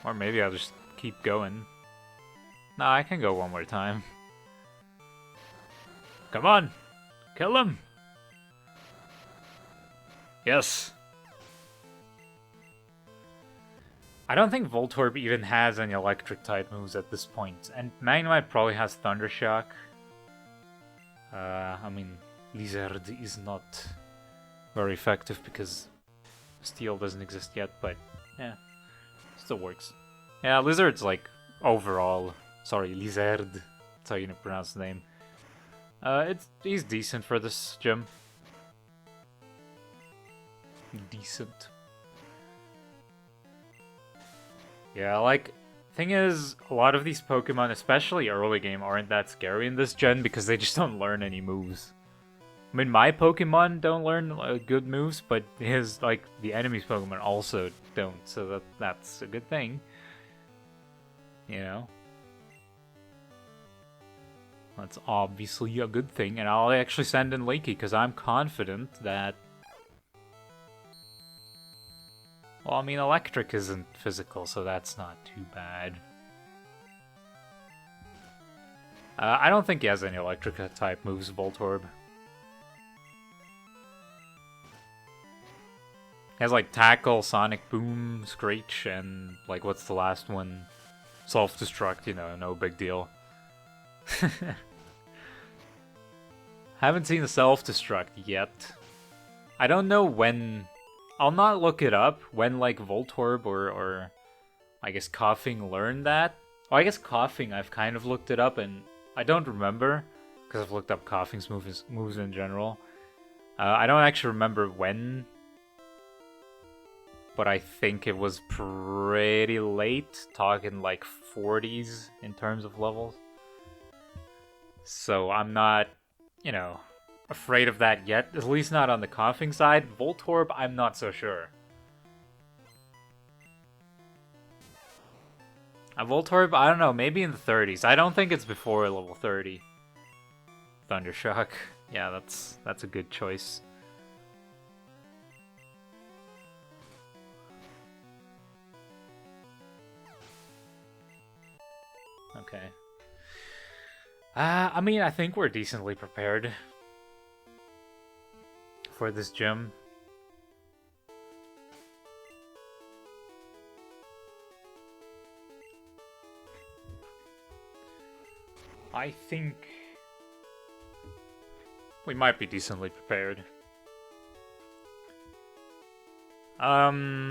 Or maybe I'll just keep going. Nah, I can go one more time. Come on! Kill him! Yes! I don't think Voltorb even has any electric type moves at this point. And Magnemite probably has Thunder Shock. I mean... Lizard is not very effective because Steel doesn't exist yet, but yeah, still works. Yeah, Lizard's like overall, sorry, Lizard, that's how you pronounce the name. He's decent for this gym. Decent. Yeah, like, thing is, a lot of these Pokemon, especially early game, aren't that scary in this gen because they just don't learn any moves. I mean, my Pokemon don't learn good moves, but his, like, the enemy's Pokemon also don't, so that's a good thing. You know? That's obviously a good thing, and I'll actually send in Leaky, because I'm confident that... Well, I mean, electric isn't physical, so that's not too bad. I don't think he has any electric type moves, Voltorb. He has like Tackle, Sonic Boom, Screech, and like what's the last one? Self-destruct, you know, no big deal. Haven't seen the self-destruct yet. I don't know when... I'll not look it up when like Voltorb or I guess Coughing learned that. Oh, I guess Coughing, I've kind of looked it up and I don't remember because I've looked up Coughing's moves in general. I don't actually remember when, but I think it was pretty late, talking like 40s in terms of levels. So I'm not, you know, afraid of that yet, at least not on the Coughing side. Voltorb, I'm not so sure. Voltorb, I don't know, maybe in the 30s. I don't think it's before level 30. Thundershock. Yeah, that's a good choice. Okay. I mean, I think we're decently prepared for this gym. I think we might be decently prepared. I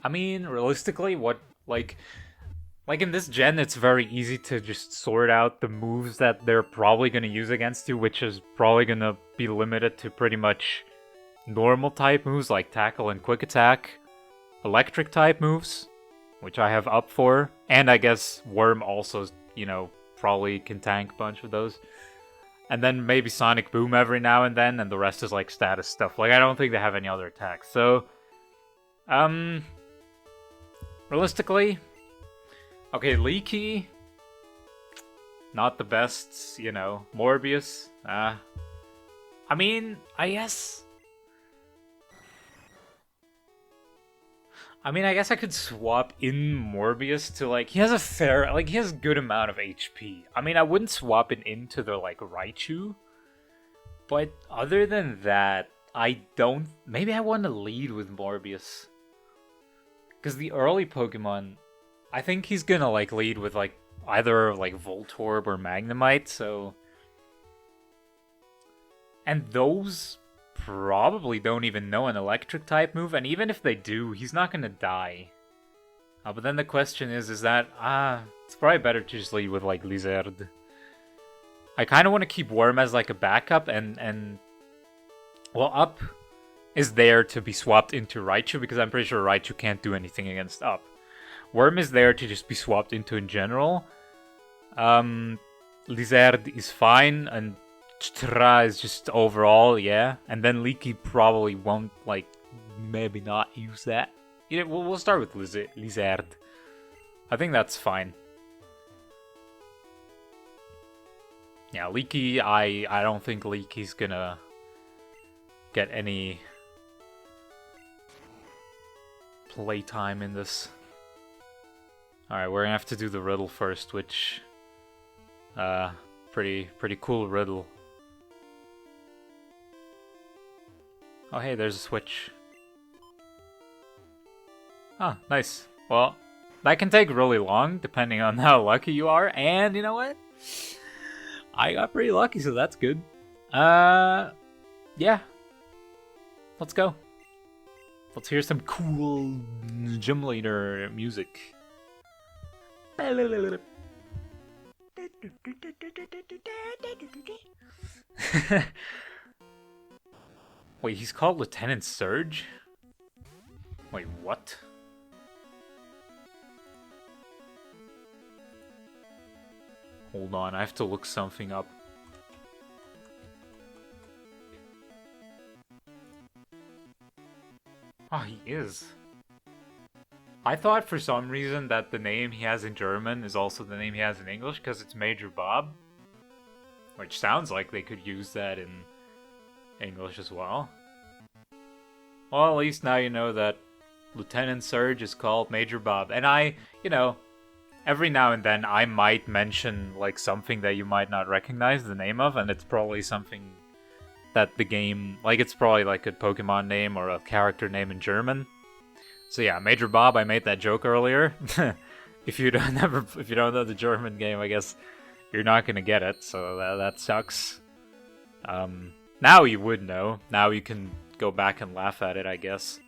mean, realistically, what, like in this gen, it's very easy to just sort out the moves that they're probably going to use against you, which is probably going to be limited to pretty much normal type moves like Tackle and Quick Attack, electric type moves, which I have up for, and I guess Worm also, you know, probably can tank a bunch of those. And then maybe Sonic Boom every now and then, and the rest is like status stuff. Like, I don't think they have any other attacks. So, realistically, okay, Leaky, not the best, you know. Morbius, I mean, I guess I could swap in Morbius to, like, he has a fair, like, he has a good amount of HP. I mean, I wouldn't swap it into the, like, Raichu. But other than that, I don't, maybe I want to lead with Morbius. Because the early Pokemon, I think he's gonna, like, lead with, like, either, like, Voltorb or Magnemite, so... And those probably don't even know an electric type move, and even if they do, he's not gonna die. But then the question is that, it's probably better to just lead with, like, Lizard. I kind of want to keep Worm as, like, a backup, and well, Up is there to be swapped into Raichu, because I'm pretty sure Raichu can't do anything against Up. Worm is there to just be swapped into in general. Lizard is fine, and Tra is just overall, yeah. And then Leaky probably won't, like, maybe not use that. Yeah, we'll start with Lizard. I think that's fine. Yeah, Leaky, I don't think Leaky's gonna get any playtime in this. Alright, we're gonna have to do the riddle first, which... pretty cool riddle. Oh hey, there's a switch. Oh, nice. Well, that can take really long, depending on how lucky you are, and you know what? I got pretty lucky, so that's good. Yeah. Let's go. Let's hear some cool gym leader music. Wait, he's called Lieutenant Surge? Wait, what? Hold on, I have to look something up. Oh, he is. I thought for some reason that the name he has in German is also the name he has in English because it's Major Bob. Which sounds like they could use that in English as well. Well, at least now you know that Lieutenant Surge is called Major Bob. And every now and then I might mention like something that you might not recognize the name of, and it's probably something that the game, like it's probably like a Pokemon name or a character name in German. So yeah, Major Bob, I made that joke earlier. if you don't know the German game, I guess you're not gonna get it, so that sucks. Now you would know. Now you can go back and laugh at it, I guess.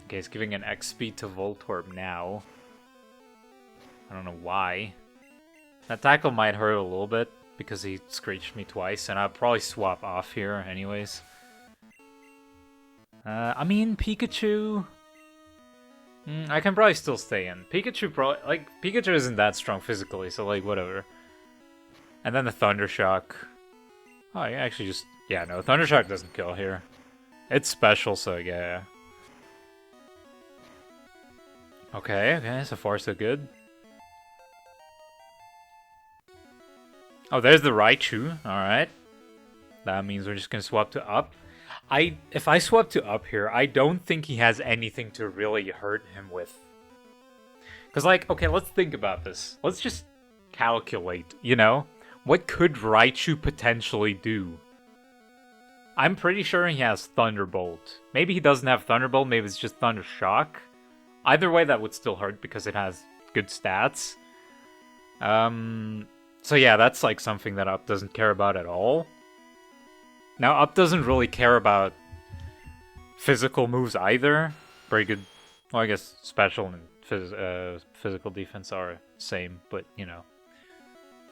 Okay, it's giving an XP to Voltorb now. I don't know why. That tackle might hurt a little bit because he screeched me twice, and I'll probably swap off here anyways. I mean, Pikachu... I can probably still stay in. Pikachu isn't that strong physically, so like, whatever. And then the Thunder Shock. Oh, yeah, actually just... Yeah, no, Thunder Shock doesn't kill here. It's special, so yeah. Okay, so far so good. Oh, there's the Raichu, alright. That means we're just gonna swap to up. If I swap to up here, I don't think he has anything to really hurt him with. Because, like, okay, let's think about this. Let's just calculate, What could Raichu potentially do? I'm pretty sure he has Thunderbolt. Maybe he doesn't have Thunderbolt, maybe it's just Thunder Shock. Either way, that would still hurt because it has good stats. So yeah, that's like something that Up doesn't care about at all. Now, Up doesn't really care about physical moves either. Very good. Well, I guess special and physical defense are same, but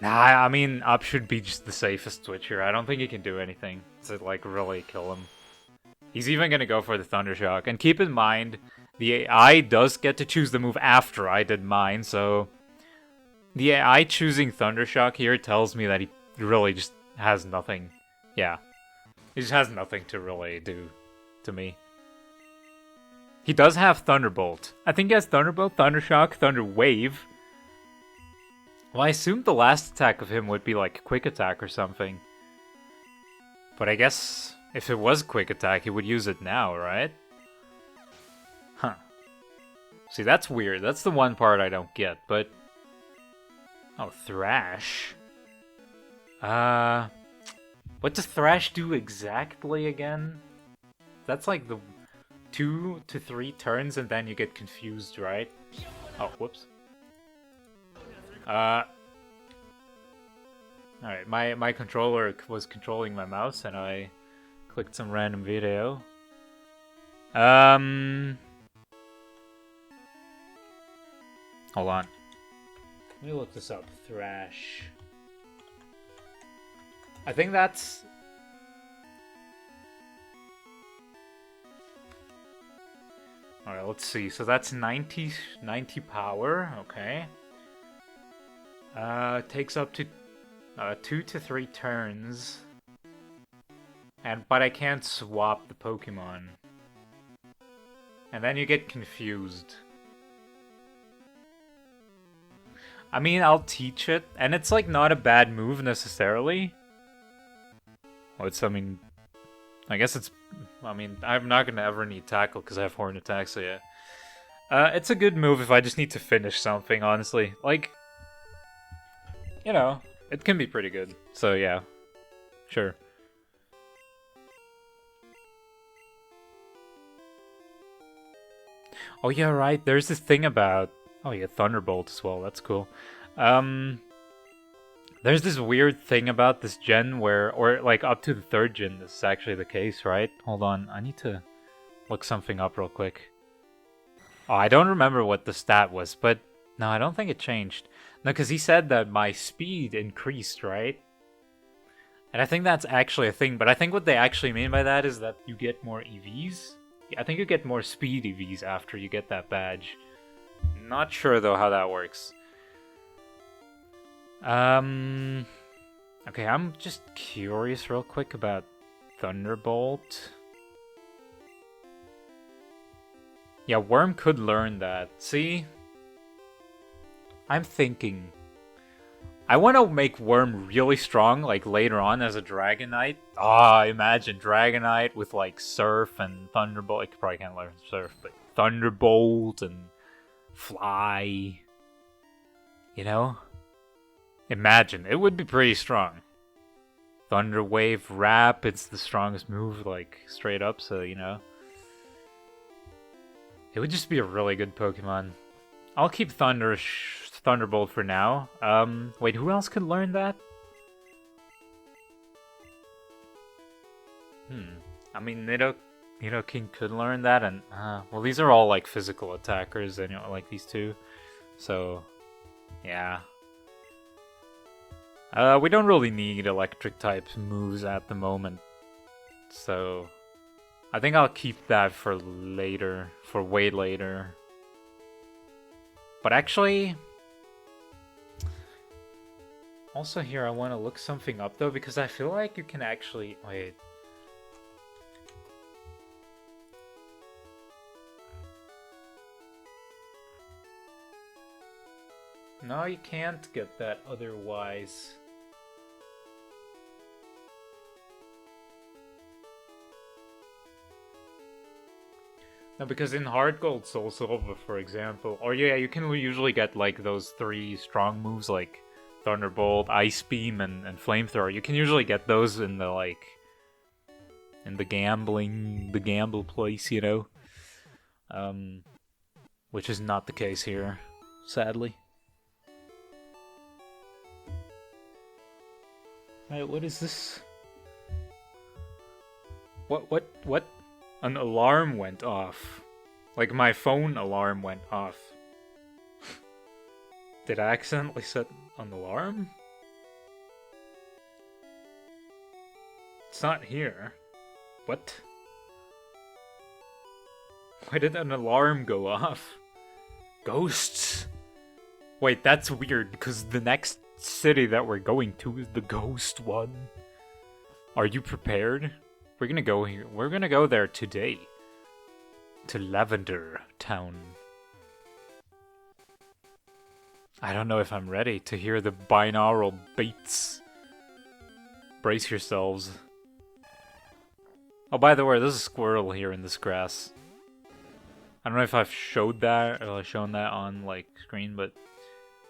Nah, I mean, Up should be just the safest switch here. I don't think he can do anything to, like, really kill him. He's even gonna go for the Thunder Shock. And keep in mind, the AI does get to choose the move after I did mine, so... The AI choosing Thunder Shock here tells me that he really just has nothing. Yeah. He just has nothing to really do to me. He does have Thunderbolt. I think he has Thunderbolt, Thunder Shock, Thunder Wave. Well, I assumed the last attack of him would be like Quick Attack or something. But I guess if it was Quick Attack, he would use it now, right? Huh. See, that's weird. That's the one part I don't get, but... Oh, Thrash. What does Thrash do exactly again? That's like the 2 to 3 turns and then you get confused, right? Oh, whoops. Alright, my controller was controlling my mouse and I clicked some random video. Hold on. Let me look this up. Thrash. I think that's... Alright, let's see. So that's 90 power, okay. Takes up to 2 to 3 turns. But I can't swap the Pokemon. And then you get confused. I mean, I'll teach it, and it's like not a bad move necessarily. Well, I guess it's... I mean, I'm not gonna ever need Tackle because I have Horn Attack, so yeah. It's a good move if I just need to finish something, honestly. Like, it can be pretty good. So yeah, sure. Oh yeah, right, there's this thing about... Oh yeah, Thunderbolt as well, that's cool. There's this weird thing about this gen where, or like up to the 3rd gen, this is actually the case, right? Hold on, I need to look something up real quick. Oh, I don't remember what the stat was, but no, I don't think it changed. No, because he said that my speed increased, right? And I think that's actually a thing, but I think what they actually mean by that is that you get more EVs. I think you get more speed EVs after you get that badge. Not sure though how that works. Okay, I'm just curious real quick about Thunderbolt. Yeah, Worm could learn that. See? I'm thinking... I want to make Worm really strong, like, later on as a Dragonite. Ah, imagine Dragonite with, like, Surf and Thunderbolt. It probably can't learn Surf, but Thunderbolt and Fly. You know? Imagine. It would be pretty strong. Thunder Wave, Wrap, it's the strongest move, like, straight up, so, you know. It would just be a really good Pokemon. I'll keep Thunderbolt for now. Wait, who else could learn that? I mean, Nidoking could learn that, and, well, these are all, like, physical attackers, and, you know, like, these two. So, yeah. We don't really need electric-type moves at the moment. So, I think I'll keep that for later, for way later. But actually... Also here, I want to look something up, though, because I feel like you can actually... Wait. No, you can't get that otherwise. No, because in Hard Gold Soul Silver, for example, or yeah, you can usually get like those 3 strong moves like Thunderbolt, Ice Beam, and Flamethrower. You can usually get those in the like in the gamble place, you know. Which is not the case here, sadly. Alright, what is this? What? An alarm went off. Like my phone alarm went off. Did I accidentally set an alarm? It's not here. What? Why did an alarm go off? Ghosts? Wait, that's weird, because the next city that we're going to is the ghost one. Are you prepared? We're gonna go here. We're gonna go there today. To Lavender Town. I don't know if I'm ready to hear the binaural beats. Brace yourselves. Oh, by the way, there's a squirrel here in this grass. I don't know if I've showed that or shown that on like screen, but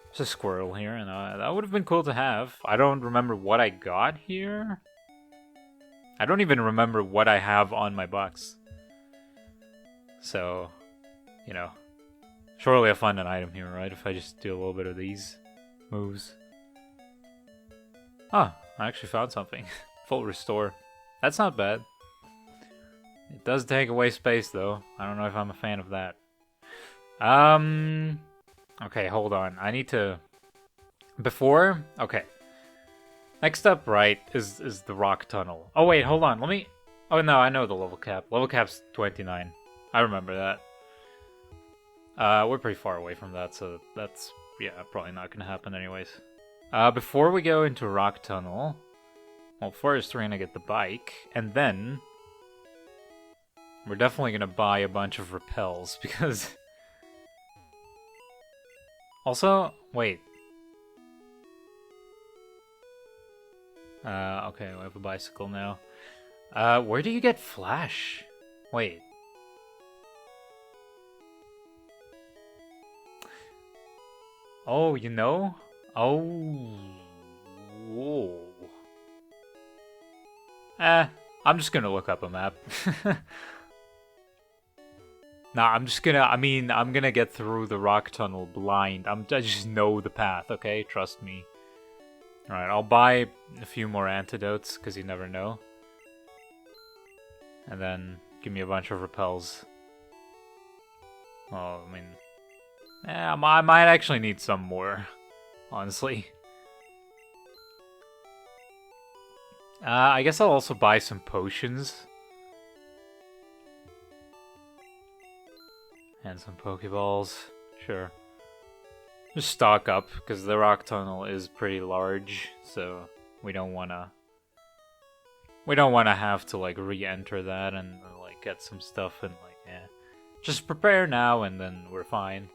there's a squirrel here, and that would have been cool to have. I don't remember what I got here. I don't even remember what I have on my box. So, you know, surely I'll find an item here, right? If I just do a little bit of these moves. Oh, I actually found something. Full restore. That's not bad. It does take away space, though. I don't know if I'm a fan of that. Okay, hold on. I need to... Before... Okay. Next up, right, is the rock tunnel. Oh, wait, hold on. Let me... Oh, no, I know the level cap. Level cap's 29. I remember that. We're pretty far away from that, so that's, yeah, probably not gonna happen anyways. Before we go into rock tunnel... Well, first we're gonna get the bike, and then... We're definitely gonna buy a bunch of repels, because... Also, wait. Okay, we have a bicycle now. Where do you get Flash? Wait. Oh, you know? Oh. Whoa. I'm just gonna look up a map. Nah, I'm gonna get through the rock tunnel blind. I just know the path, okay? Trust me. Alright, I'll buy a few more antidotes, because you never know. And then, give me a bunch of repels. Well, I mean... I might actually need some more, honestly. I guess I'll also buy some potions. And some Pokeballs, sure. Just stock up, because the rock tunnel is pretty large, so we don't wanna have to like re-enter that and like get some stuff and like Just prepare now and then we're fine.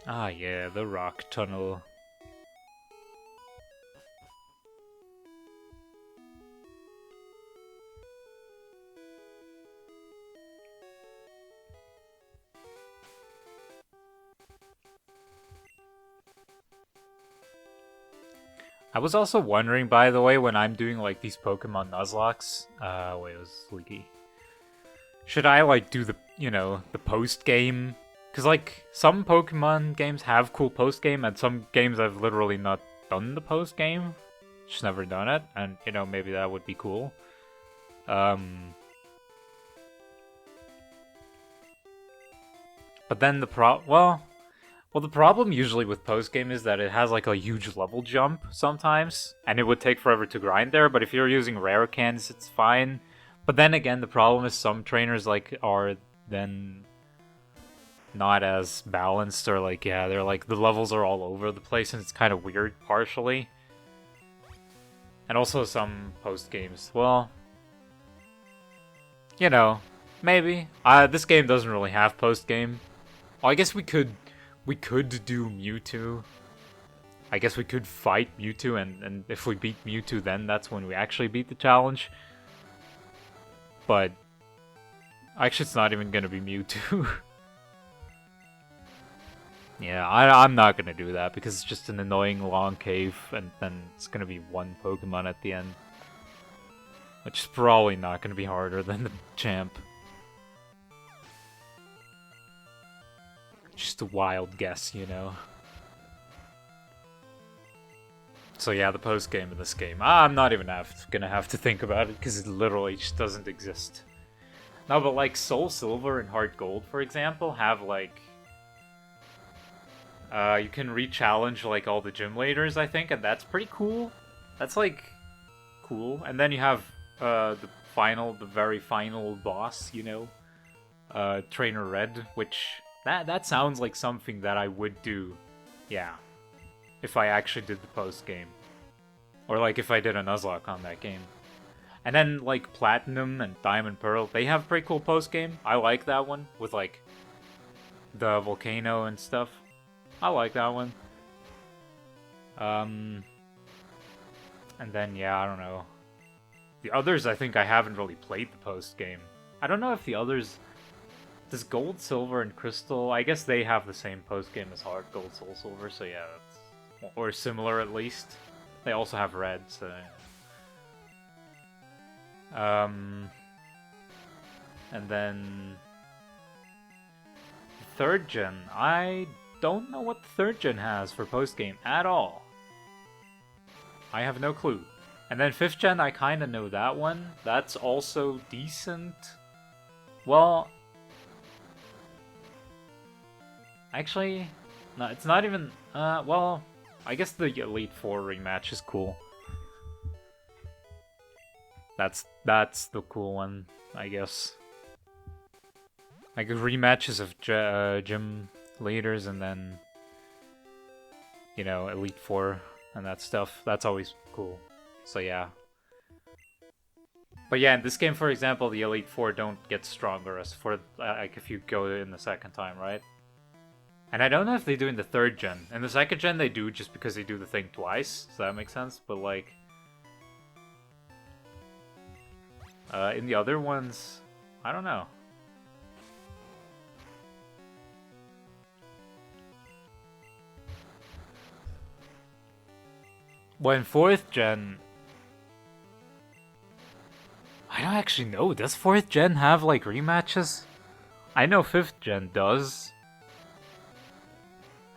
Ah yeah, the rock tunnel. I was also wondering, by the way, when I'm doing like these Pokemon Nuzlockes, wait, it was leaky. Should I like do the, the post game? Because like some Pokemon games have cool post game, and some games I've literally not done the post game, just never done it, and maybe that would be cool. But then the the problem usually with post-game is that it has like a huge level jump sometimes, and it would take forever to grind there, but if you're using rare cans, it's fine. But then again, the problem is some trainers like are then not as balanced, or like, yeah, they're like, the levels are all over the place, and it's kind of weird partially. And also some post-games, well, maybe. This game doesn't really have post-game. Well, I guess we could do Mewtwo. I guess we could fight Mewtwo, and if we beat Mewtwo, then that's when we actually beat the challenge. But actually, it's not even gonna be Mewtwo. Yeah, I'm not gonna do that because it's just an annoying long cave, and then it's gonna be one Pokemon at the end, which is probably not gonna be harder than the champ. Just a wild guess, So yeah, the post game of this game. I'm not even gonna have to think about it because it literally just doesn't exist. No, but like Soul Silver and Heart Gold, for example, have like you can re-challenge like all the gym leaders, I think, and that's pretty cool. That's like cool. And then you have the very final boss, Trainer Red, which that sounds like something that I would do, yeah, if I actually did the post game, or like if I did a Nuzlocke on that game. And then like Platinum and Diamond Pearl, they have pretty cool post game. I like that one with like the volcano and stuff. I like that one. And then yeah, I don't know. The others, I think I haven't really played the post game. I don't know if the others. Does Gold, Silver, and Crystal... I guess they have the same post-game as Heart Gold, Soul Silver, so yeah, that's... Or similar, at least. They also have Red, so... And then... Third Gen. I don't know what the Third Gen has for post-game at all. I have no clue. And then 5th Gen, I kinda know that one. That's also decent. Well... Actually, no, it's not even, well, I guess the Elite Four rematch is cool. That's the cool one, I guess. Like, rematches of gym leaders and then, Elite Four and that stuff. That's always cool. So, yeah. But yeah, in this game, for example, the Elite Four don't get stronger as for, like, if you go in the second time, right? And I don't know if they do in the 3rd gen. In the 2nd gen they do just because they do the thing twice, so that makes sense, but like... in the other ones, I don't know. Well, in 4th gen... I don't actually know, does 4th gen have like rematches? I know 5th gen does.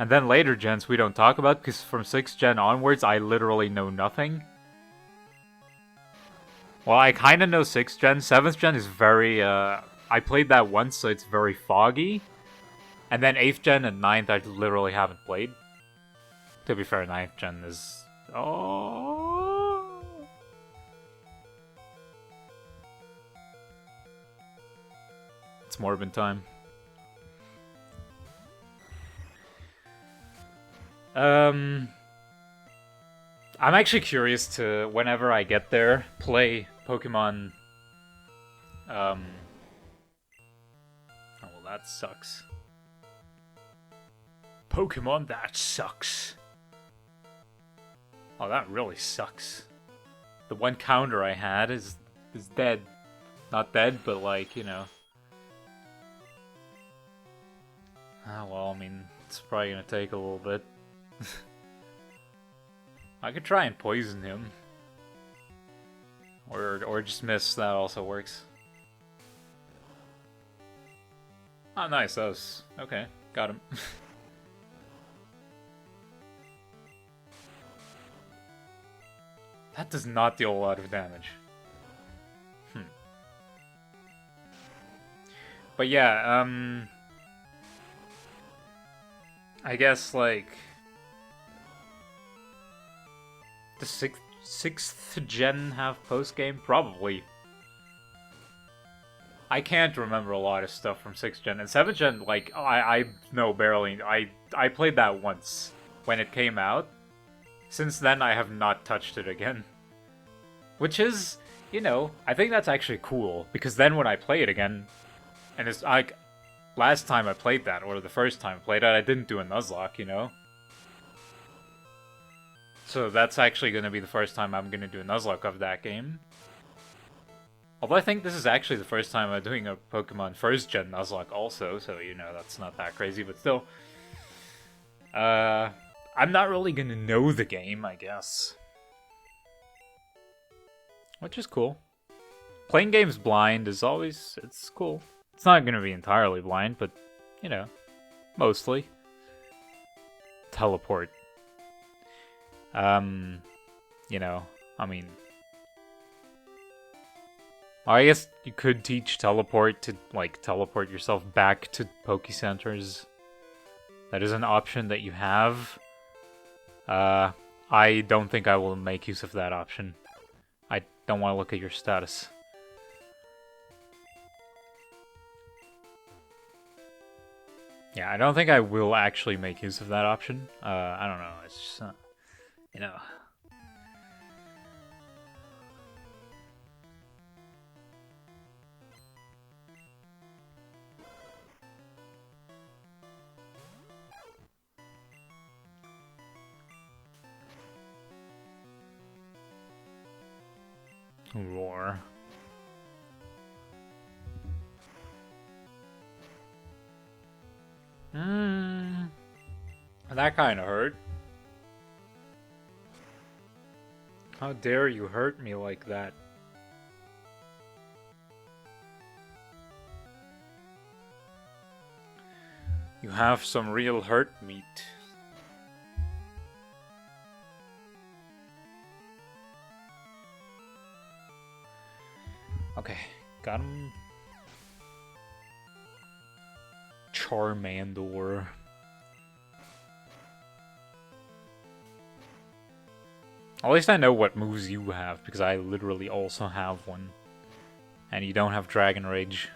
And then later gens we don't talk about, because from 6th gen onwards, I literally know nothing. Well, I kind of know 6th gen. 7th gen is very, I played that once, so it's very foggy. And then 8th gen and 9th I literally haven't played. To be fair, 9th gen is... Oh... It's Morbin time. I'm actually curious to, whenever I get there, play Pokemon. Oh, well, that sucks. Pokemon, that sucks. Oh, that really sucks. The one counter I had is dead. Not dead, but like, you know. Ah, well, I mean, it's probably gonna take a little bit. I could try and poison him. Or just miss, that also works. Oh, nice, that was... okay, got him. That does not deal a lot of damage. But yeah, I guess, like... the sixth gen have post-game? Probably. I can't remember a lot of stuff from 6th gen. And 7th gen, like, I know barely. I played that once when it came out. Since then, I have not touched it again. Which is, you know, I think that's actually cool. Because then when I play it again, and it's like, last time I played that, or the first time I played it, I didn't do a Nuzlocke, you know? So that's actually going to be the first time I'm going to do a Nuzlocke of that game. Although I think this is actually the first time I'm doing a Pokemon first gen Nuzlocke also, so you know, that's not that crazy, but still. I'm not really gonna know the game, I guess. Which is cool. Playing games blind is always, it's cool. It's not gonna be entirely blind, but, you know, mostly. Teleport. You know, I mean... I guess you could teach teleport to, like, teleport yourself back to Pokécenters. That is an option that you have. I don't think I will make use of that option. I don't want to look at your status. Yeah, I don't think I will actually make use of that option. I don't know, it's just, you know... Roar. That kind of hurt. How dare you hurt me like that? You have some real hurt meat. Okay, got him. Charmander. At least I know what moves you have, because I literally also have one. And you don't have Dragon Rage,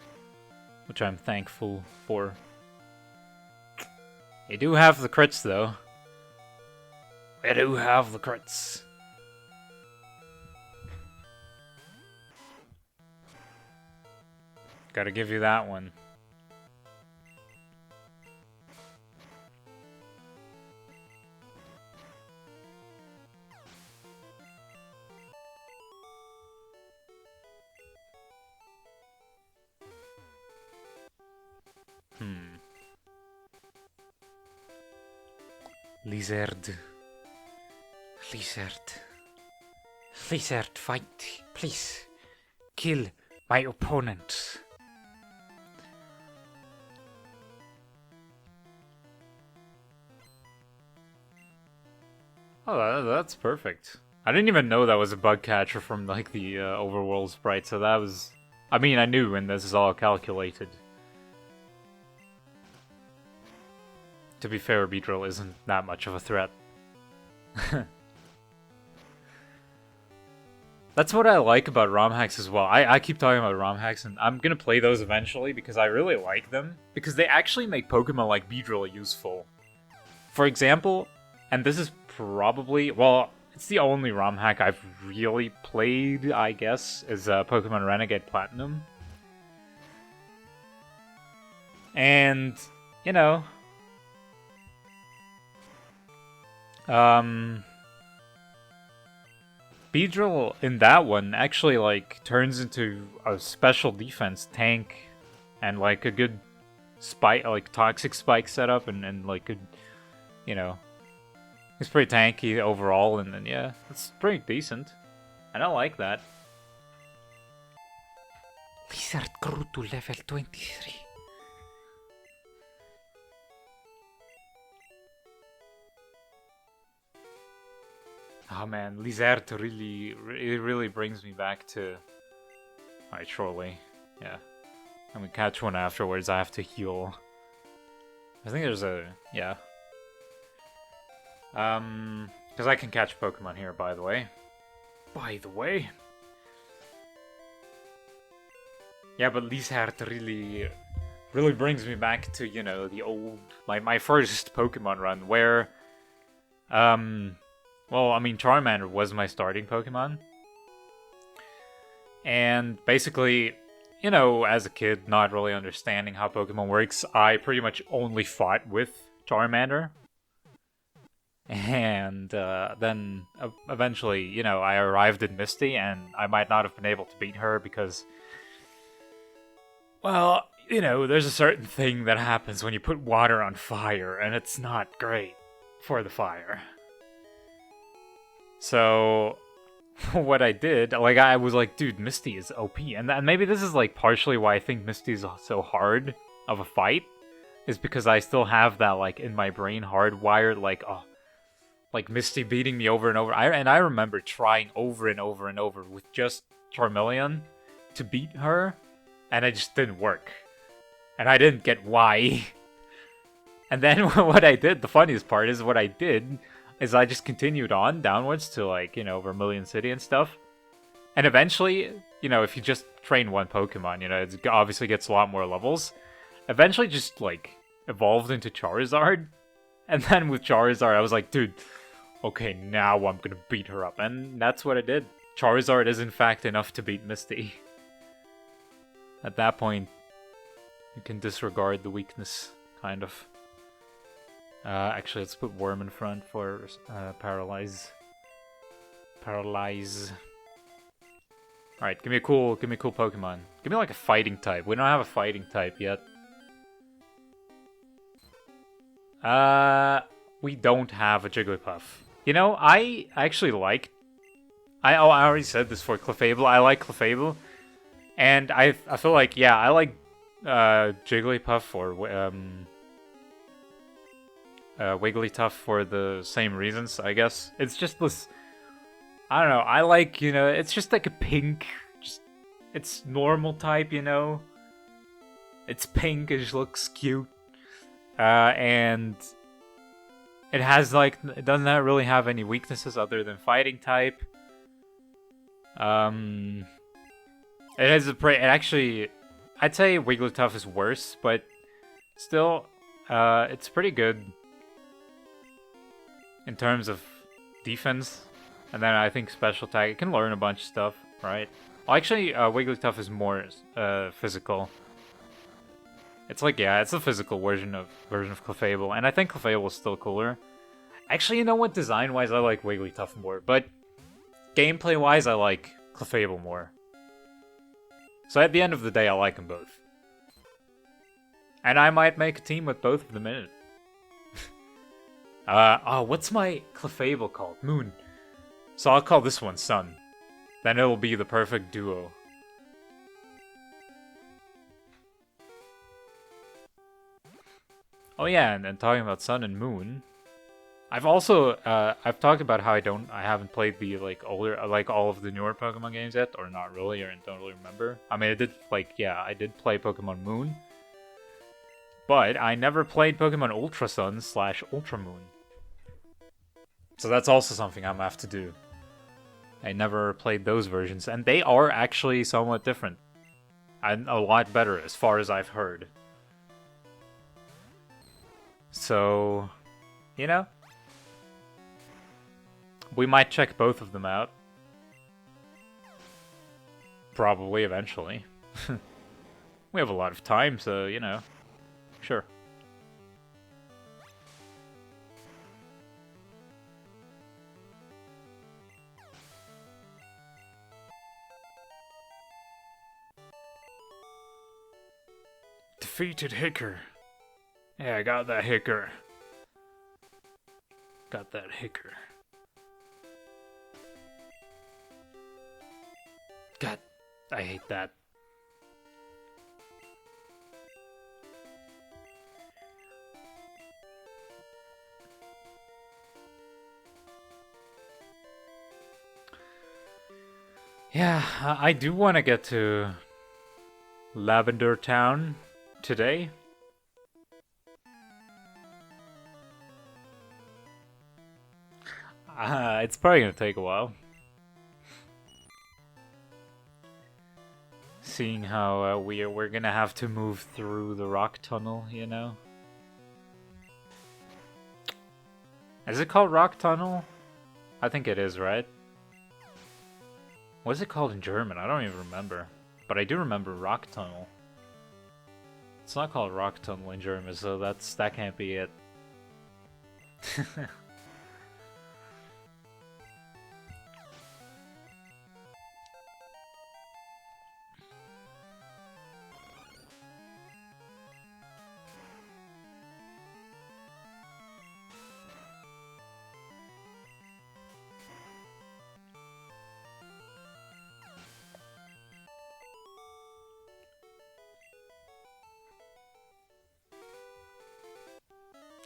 which I'm thankful for. You do have the crits, though. You do have the crits. Gotta give you that one. Lizard. Lizard. Lizard, fight. Please. Kill my opponent. Oh, that's perfect. I didn't even know that was a bug catcher from, like, the overworld sprite, so that was... I mean, I knew, and this is all calculated. To be fair, Beedrill isn't that much of a threat. That's what I like about ROM hacks as well. I keep talking about ROM hacks, and I'm gonna play those eventually because I really like them. Because they actually make Pokemon like Beedrill useful. For example, And this is probably, well, it's the only ROM hack I've really played, I guess, is Pokemon Renegade Platinum. And, you know, Beedrill in that one actually, like, turns into a special defense tank and, like, a good spike, like, toxic spike setup and like, good, you know, it's pretty tanky overall, and then, yeah, it's pretty decent. And I like that. Lizard grew to level 23. Oh man, Lizard really brings me back to... Alright, surely. Yeah. I'm gonna catch one afterwards, I have to heal. I think there's a... yeah. Because I can catch Pokemon here, by the way. Yeah, but Lizard really brings me back to, you know, the old... my first Pokemon run, where... well, I mean, Charmander was my starting Pokemon. And basically, you know, as a kid, not really understanding how Pokemon works, I pretty much only fought with Charmander. And then eventually, you know, I arrived in Misty, and I might not have been able to beat her because, well, you know, there's a certain thing that happens when you put water on fire, and it's not great for the fire. So, what I did, like, I was like, dude, Misty is OP. And maybe this is, like, partially why I think Misty is so hard of a fight, is because I still have that, like, in my brain hardwired, like, oh, like, Misty beating me over and over. And I remember trying over and over and over with just Charmeleon to beat her, and it just didn't work. And I didn't get why. And then what I did, the funniest part is what I did... is I just continued on downwards to, like, you know, Vermilion City and stuff. And eventually, you know, if you just train one Pokemon, you know, it obviously gets a lot more levels. Eventually just, like, evolved into Charizard. And then with Charizard, I was like, dude, okay, now I'm gonna beat her up. And that's what I did. Charizard is, in fact, enough to beat Misty. At that point, you can disregard the weakness, kind of. Actually, let's put Worm in front for Paralyze. Paralyze. Alright, give me a cool Pokemon. Give me like a fighting type. We don't have a fighting type yet. We don't have a Jigglypuff. You know, I actually like... I already said this for Clefable. I like Clefable. And I feel like, yeah, I like Jigglypuff or... Wigglytuff for the same reasons, I guess. It's just this... I don't know, I like, you know, it's just like a pink... it's normal type, you know? It's pink, it just looks cute. And... it has, like... it doesn't really have any weaknesses other than fighting type. It has a pretty... it actually... I'd say Wigglytuff is worse, but... still, it's pretty good. In terms of defense, and then I think special attack, it can learn a bunch of stuff, right? Well, actually, Wigglytuff is more physical. It's like, yeah, it's a physical version of Clefable, and I think Clefable is still cooler. Actually, you know what? Design-wise, I like Wigglytuff more, but gameplay-wise, I like Clefable more. So at the end of the day, I like them both. And I might make a team with both of them in it. Oh, what's my Clefable called? Moon. So I'll call this one Sun. Then it'll be the perfect duo. Oh yeah, and talking about Sun and Moon, I've also I've talked about how I haven't played the like older like all of the newer Pokemon games yet, or not really, or don't really remember. I mean, I did I did play Pokemon Moon. But I never played Pokemon Ultra Sun / Ultra Moon. So that's also something I'm gonna have to do. I never played those versions, and they are actually somewhat different. And a lot better, as far as I've heard. So, you know? We might check both of them out. Probably eventually. We have a lot of time, so, you know. Sure. Defeated Hicker. Yeah, I got that Hicker. Got that Hicker. God, I hate that. Yeah, I do want to get to Lavender Town today. It's probably gonna take a while. Seeing how we're gonna have to move through the rock tunnel, you know? Is it called Rock Tunnel? I think it is, right? What is it called in German? I don't even remember. But I do remember Rock Tunnel. It's not called Rock Tunnel in German, so that can't be it.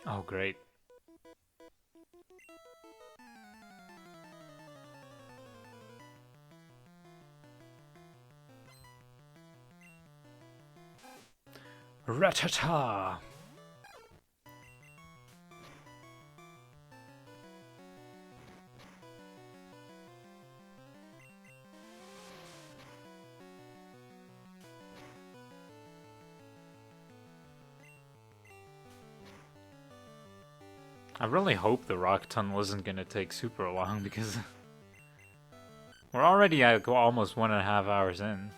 Oh, great. Ratata! I really hope the rock tunnel isn't gonna take super long because we're already at almost 1.5 hours in.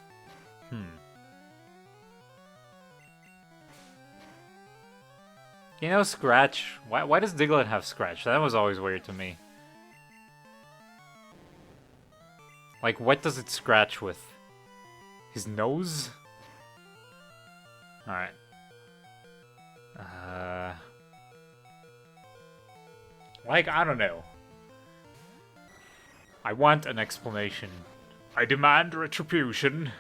You know, Scratch. Why does Diglett have Scratch? That was always weird to me. Like, what does it scratch with? His nose? Alright. Like, I don't know. I want an explanation. I demand retribution.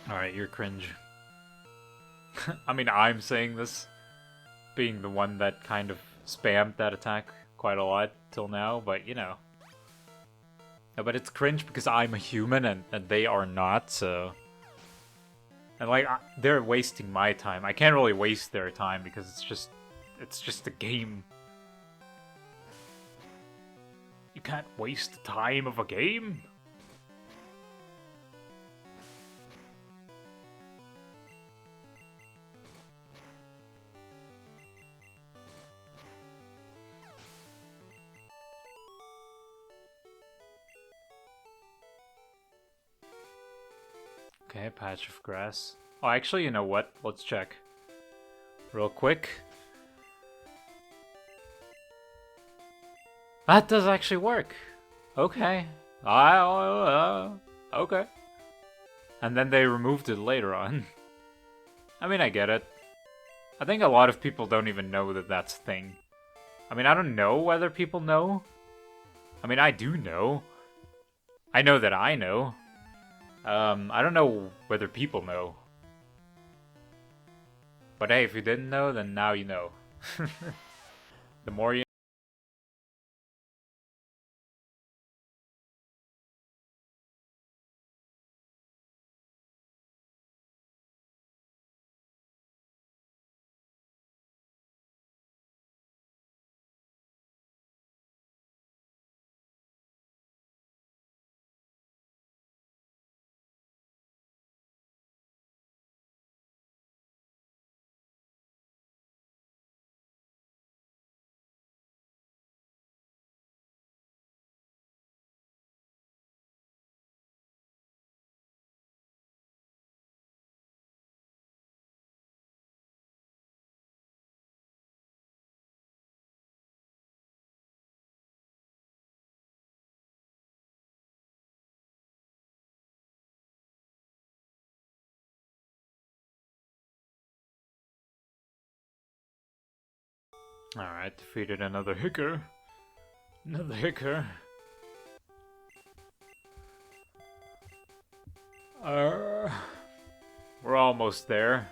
Alright, you're cringe. I mean, I'm saying this, being the one that kind of spammed that attack quite a lot till now, but you know. No, but it's cringe because I'm a human and they are not, so... And like, they're wasting my time. I can't really waste their time because it's just a game. You can't waste the time of a game? Okay, patch of grass. Oh, actually, you know what? Let's check. Real quick. That does actually work. Okay. Okay. And then they removed it later on. I mean, I get it. I think a lot of people don't even know that that's a thing. I mean, I don't know whether people know. I mean, I do know. I know that I know. I don't know whether people know. But hey, if you didn't know, then now you know. The more you Alright, defeated another hicker. Another hicker. We're almost there.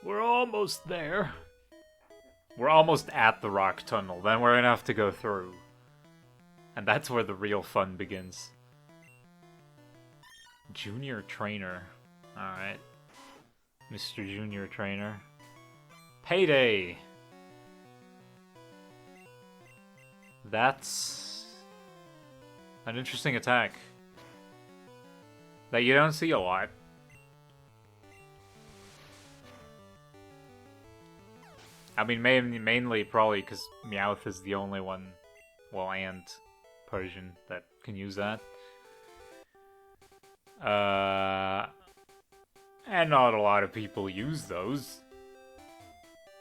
We're almost there. We're almost at the rock tunnel, then we're gonna have to go through. And that's where the real fun begins. Junior Trainer. Alright. Mr. Junior Trainer. Payday! That's an interesting attack that you don't see a lot. I mean, mainly probably because Meowth is the only one, well, and Persian that can use that. And not a lot of people use those.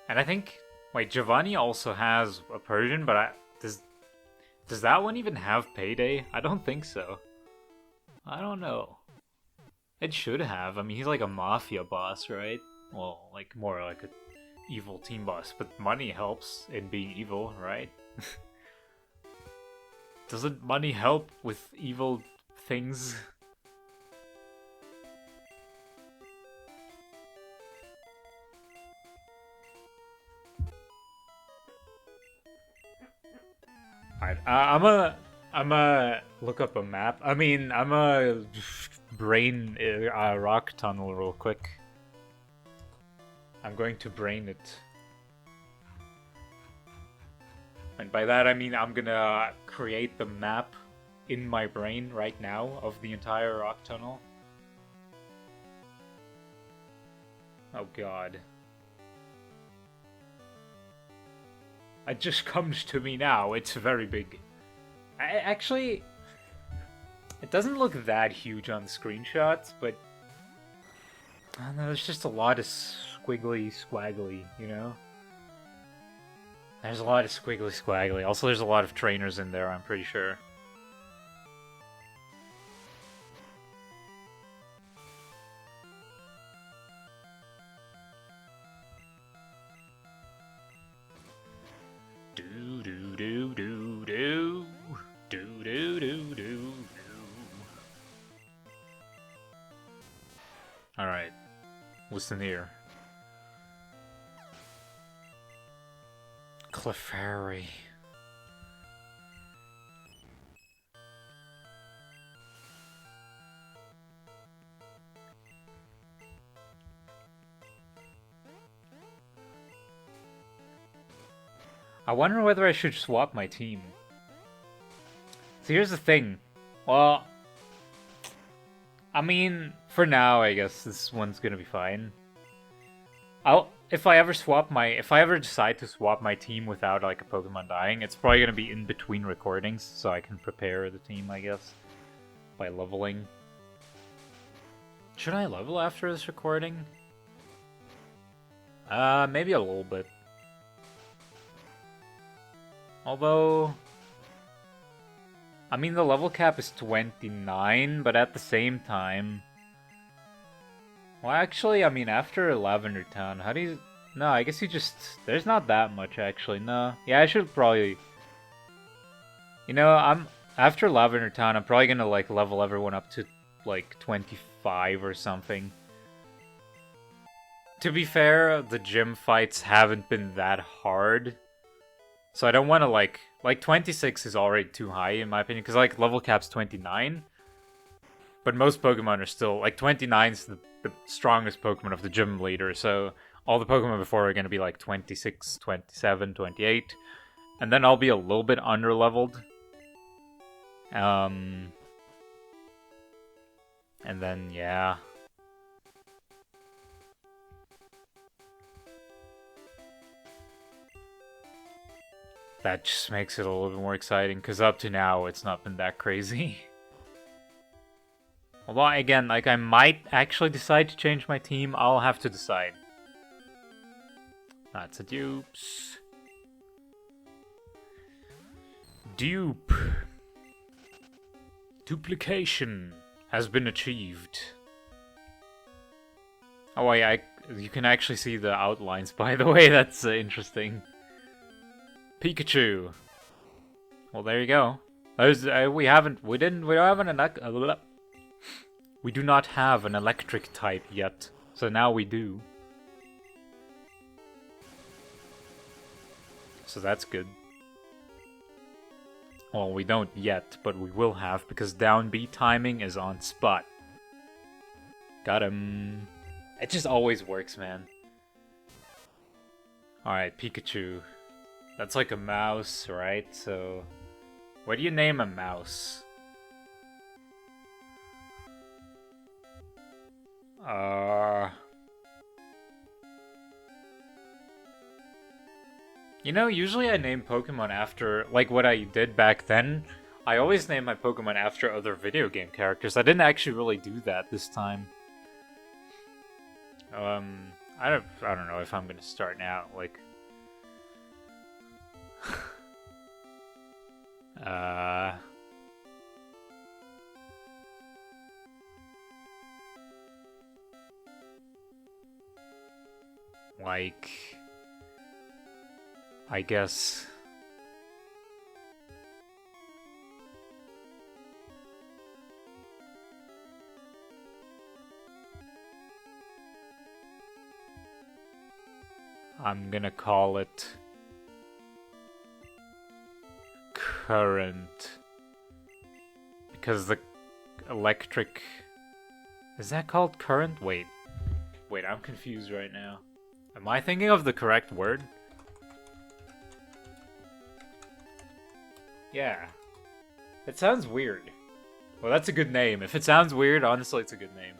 And I think, wait, Giovanni also has a Persian, but does that one even have Payday? I don't think so. I don't know. It should have. I mean, he's like a mafia boss, right? Well, like more like a evil team boss, but money helps in being evil, right? Doesn't money help with evil things? Alright, I'm a look up a map. I mean, I'm a brain rock tunnel real quick. I'm going to brain it. And by that I mean I'm gonna create the map in my brain right now of the entire rock tunnel. Oh god. It just comes to me now. It's very big. Actually, it doesn't look that huge on the screenshots, but I don't know, there's just a lot of squiggly squaggly, you know? There's a lot of squiggly squaggly. Also, there's a lot of trainers in there, I'm pretty sure. Do do do do do do do do do. Alright. Listen here. Clefairy. I wonder whether I should swap my team. So here's the thing. Well, I mean, for now, I guess this one's gonna be fine. If I ever decide to swap my team without like a Pokemon dying, it's probably gonna be in between recordings, so I can prepare the team, I guess, by leveling. Should I level after this recording? Maybe a little bit. Although, I mean, the level cap is 29, but at the same time... Well, actually, I mean, after Lavender Town, how do you... No, I guess you just... There's not that much, actually, no. Yeah, I should probably... You know, after Lavender Town, I'm probably gonna, like, level everyone up to, like, 25 or something. To be fair, the gym fights haven't been that hard. So I don't want to, like 26 is already too high, in my opinion, because, like, level cap's 29. But most Pokemon are still, like, 29's the strongest Pokemon of the gym leader, so all the Pokemon before are going to be, like, 26, 27, 28. And then I'll be a little bit under-leveled. And then, yeah... That just makes it a little bit more exciting, because up to now, it's not been that crazy. Although, again, like, I might actually decide to change my team. I'll have to decide. That's a dupes. Dupe. Duplication has been achieved. Oh, you can actually see the outlines, by the way. That's interesting. Pikachu. Well, there you go. There's, we do not have an electric type yet, so now we do. So that's good. Well, we don't yet, but we will have, because down B timing is on spot. Got him. It just always works, man. Alright, Pikachu. That's like a mouse, right? So, what do you name a mouse? You know, usually I name Pokemon after, like what I did back then. I always name my Pokemon after other video game characters. I didn't actually really do that this time. I don't know if I'm gonna start now, like... Like... I guess... I'm gonna call it... Current. Because the electric... Is that called current? Wait, I'm confused right now. Am I thinking of the correct word? Yeah. It sounds weird. Well, that's a good name. If it sounds weird, honestly, it's a good name.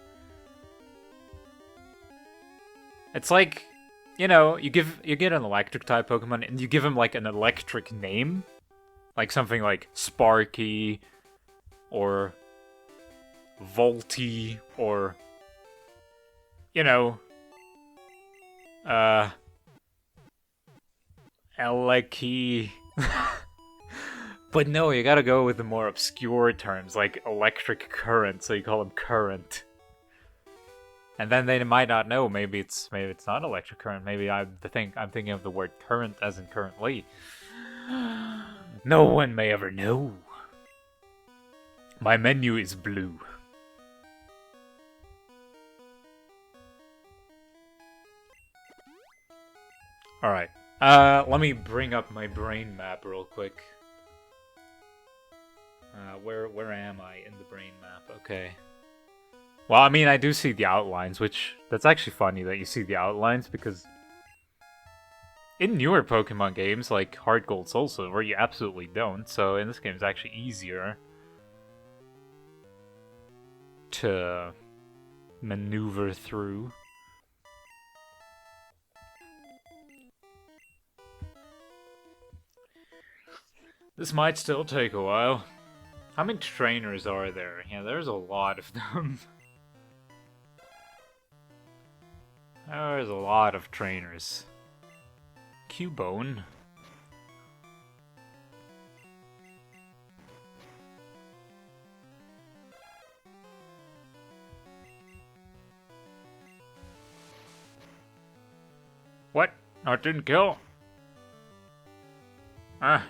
It's like, you know, you get an electric type Pokemon and you give him like an electric name. Like something like Sparky or Volty or, you know, Eleki. But no, you gotta go with the more obscure terms, like electric current, so you call him Current. And then they might not know, maybe it's not electric current, maybe I'm thinking of the word current as in currently. No one may ever know. My menu is blue. Alright, let me bring up my brain map real quick. Where am I in the brain map? Okay. Well, I mean, I do see the outlines, which... That's actually funny that you see the outlines, because... In newer Pokemon games, like Heart Gold, Soul Silver, you absolutely don't, so in this game it's actually easier to maneuver through. This might still take a while. How many trainers are there? Yeah, there's a lot of them. There's a lot of trainers. Cubone. What? No, it didn't kill? Ah.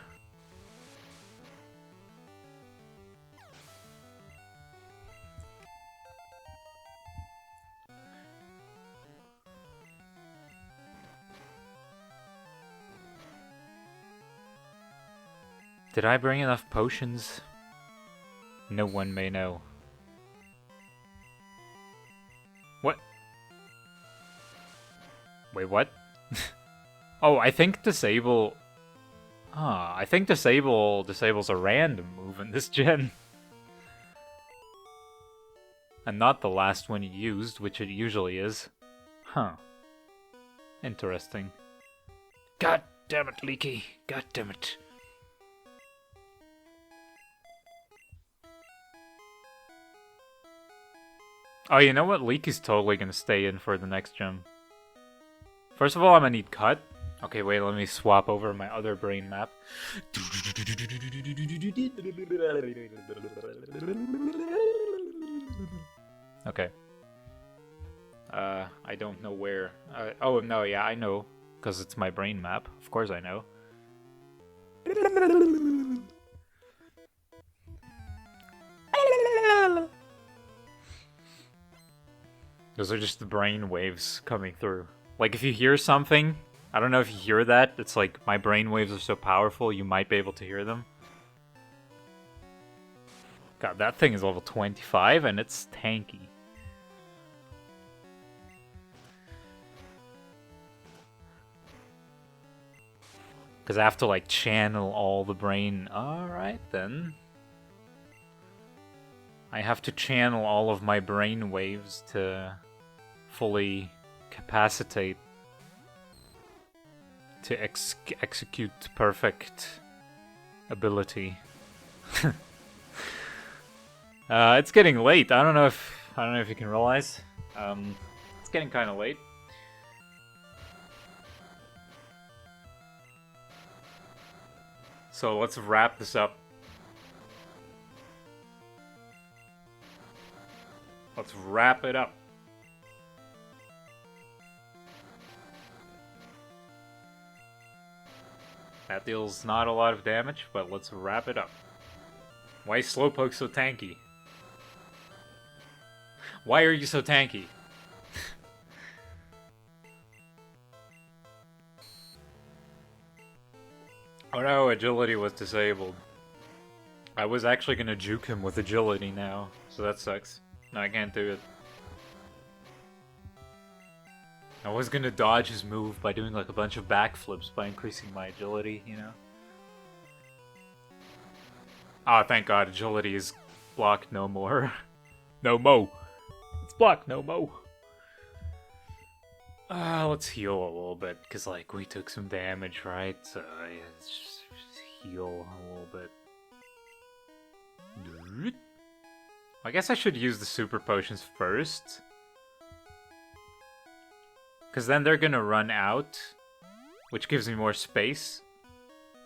Did I bring enough potions? No one may know. What? Wait, what? Oh, I think disable... Ah, I think disables a random move in this gen. And not the last one you used, which it usually is. Huh. Interesting. God damn it, Leaky. God damn it. Oh, you know what? Leaky's totally gonna stay in for the next gym. First of all, I'm gonna need Cut. Okay, wait, let me swap over my other brain map. Okay. I don't know where. Oh, no, yeah, I know. Because it's my brain map. Of course I know. Those are just the brain waves coming through. Like, if you hear something, I don't know if you hear that. It's like, my brain waves are so powerful, you might be able to hear them. God, that thing is level 25, and it's tanky. Because I have to, like, channel all the brain. Alright, then. I have to channel all of my brain waves to fully capacitate to execute perfect ability. It's getting late. I don't know if you can realize. It's getting kind of late. So let's wrap this up. Let's wrap it up. That deals not a lot of damage, but let's wrap it up. Why is Slowpoke so tanky? Why are you so tanky? Oh no, agility was disabled. I was actually gonna juke him with agility now, so that sucks. No, I can't do it. I was gonna dodge his move by doing like a bunch of backflips by increasing my agility, you know? Ah, thank god, agility is blocked no more. No mo! It's blocked no mo! Let's heal a little bit, because like, we took some damage, right? So, yeah, let's just heal a little bit. I guess I should use the super potions first. Because then they're gonna run out, which gives me more space.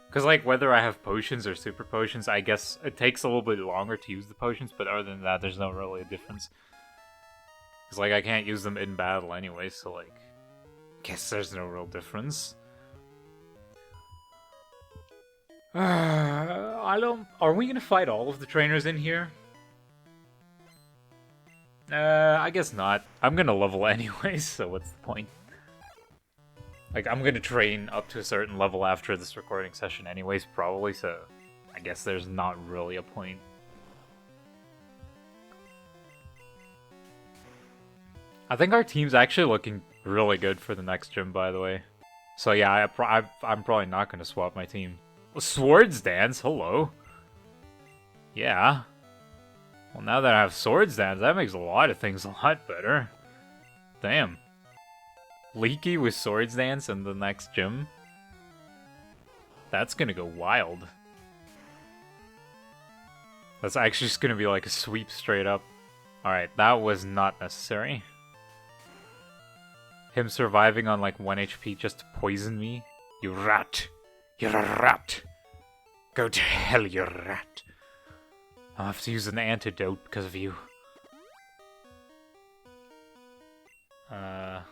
Because, like, whether I have potions or super potions, I guess it takes a little bit longer to use the potions, but other than that, there's no really a difference. Because, like, I can't use them in battle anyway, so, like, guess there's no real difference. I don't... Are we gonna fight all of the trainers in here? I guess not. I'm gonna level anyway, so what's the point? Like, I'm gonna train up to a certain level after this recording session anyways, probably, so I guess there's not really a point. I think our team's actually looking really good for the next gym, by the way. So yeah, I'm probably not gonna swap my team. Swords Dance, hello. Yeah. Well, now that I have Swords Dance, that makes a lot of things a lot better. Damn. Leaky with Swords Dance in the next gym? That's gonna go wild. That's actually just gonna be like a sweep straight up. Alright, that was not necessary. Him surviving on like 1 HP just to poison me? You rat! You're a rat! Go to hell, you rat! I'll have to use an antidote because of you. No,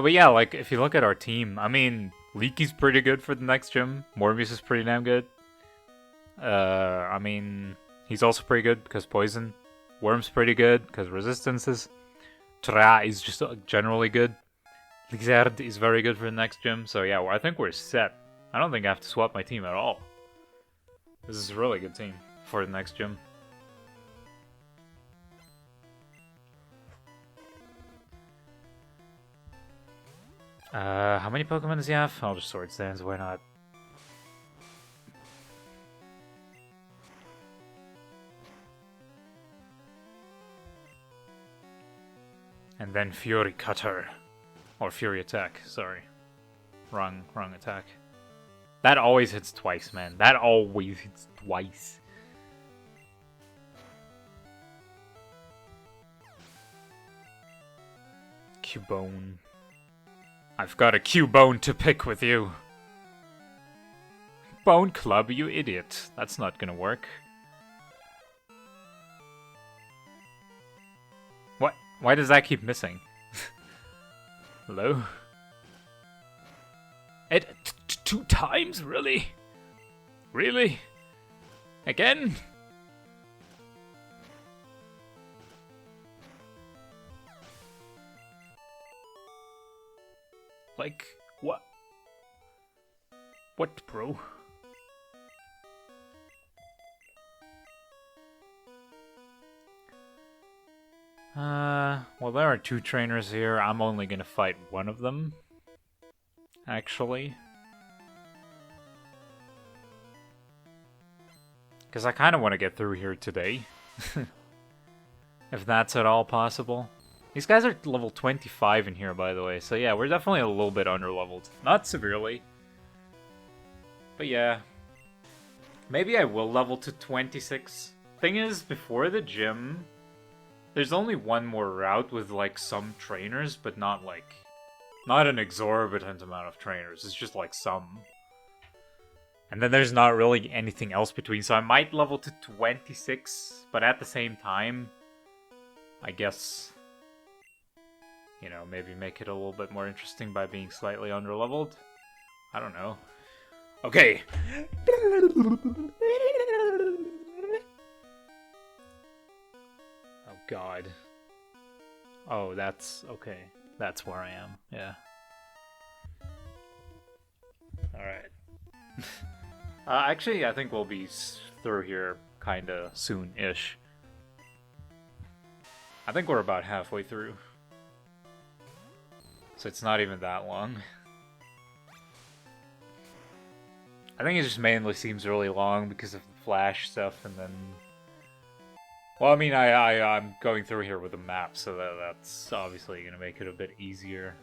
but yeah, like, if you look at our team, I mean, Leaky's pretty good for the next gym. Morbius is pretty damn good. I mean, he's also pretty good because poison. Worm's pretty good because resistances. Tra is just generally good. Lizard is very good for the next gym. So yeah, I think we're set. I don't think I have to swap my team at all. This is a really good team for the next gym. How many Pokemon does he have? I'll just Swords Dance, why not? And then Fury Cutter. Or Fury Attack, sorry. Wrong attack. That always hits twice, man. That always hits twice. Cubone. I've got a Cubone to pick with you. Bone Club, you idiot. That's not gonna work. What? Why does that keep missing? Hello? It 2 times? Really? Really? Again? Like, what? What, bro? Well, there are 2 trainers here. I'm only gonna fight one of them, actually. Because I kind of want to get through here today. If that's at all possible. These guys are level 25 in here, by the way. So yeah, we're definitely a little bit underleveled. Not severely. But yeah. Maybe I will level to 26. Thing is, before the gym, there's only one more route with, like, some trainers, but not, like... Not an exorbitant amount of trainers. It's just, like, some. And then there's not really anything else between, so I might level to 26, but at the same time, I guess, you know, maybe make it a little bit more interesting by being slightly underleveled. I don't know. Okay. Oh god. Oh, that's okay. That's where I am. Yeah. Alright. Actually, I think we'll be through here kinda soon-ish. I think we're about halfway through. So it's not even that long. I think it just mainly seems really long because of the flash stuff, and then... Well, I mean, I'm going through here with a map, so that's obviously gonna make it a bit easier.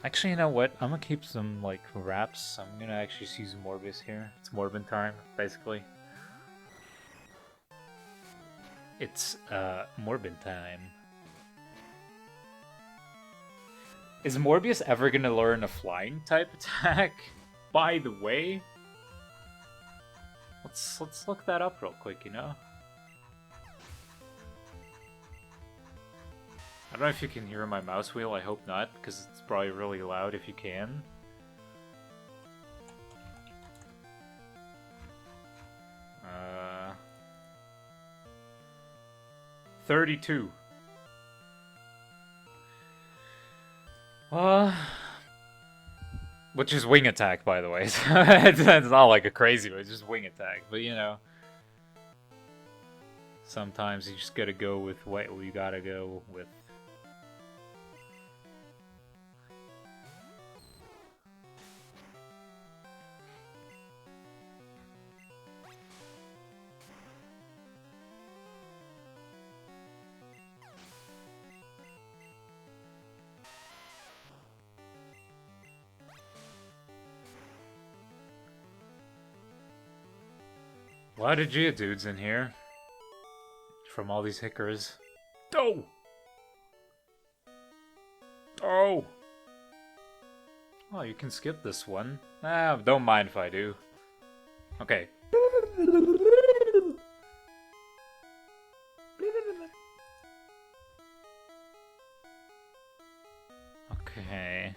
Actually, you know what? I'm gonna keep some, like, wraps. I'm gonna actually use Morbius here. It's Morbin time, basically. It's, Morbin time. Is Morbius ever gonna learn a flying type attack? By the way? Let's look that up real quick, you know? I don't know if you can hear my mouse wheel, I hope not, because it's probably really loud if you can. Uh... 32. Which is wing attack, by the way. It's not like a crazy one, it's just wing attack, but you know. Sometimes you just gotta go with what you gotta go with. A lot of Geodudes in here. From all these hickers. Oh! Oh! Oh, you can skip this one. Ah, don't mind if I do. Okay. Okay.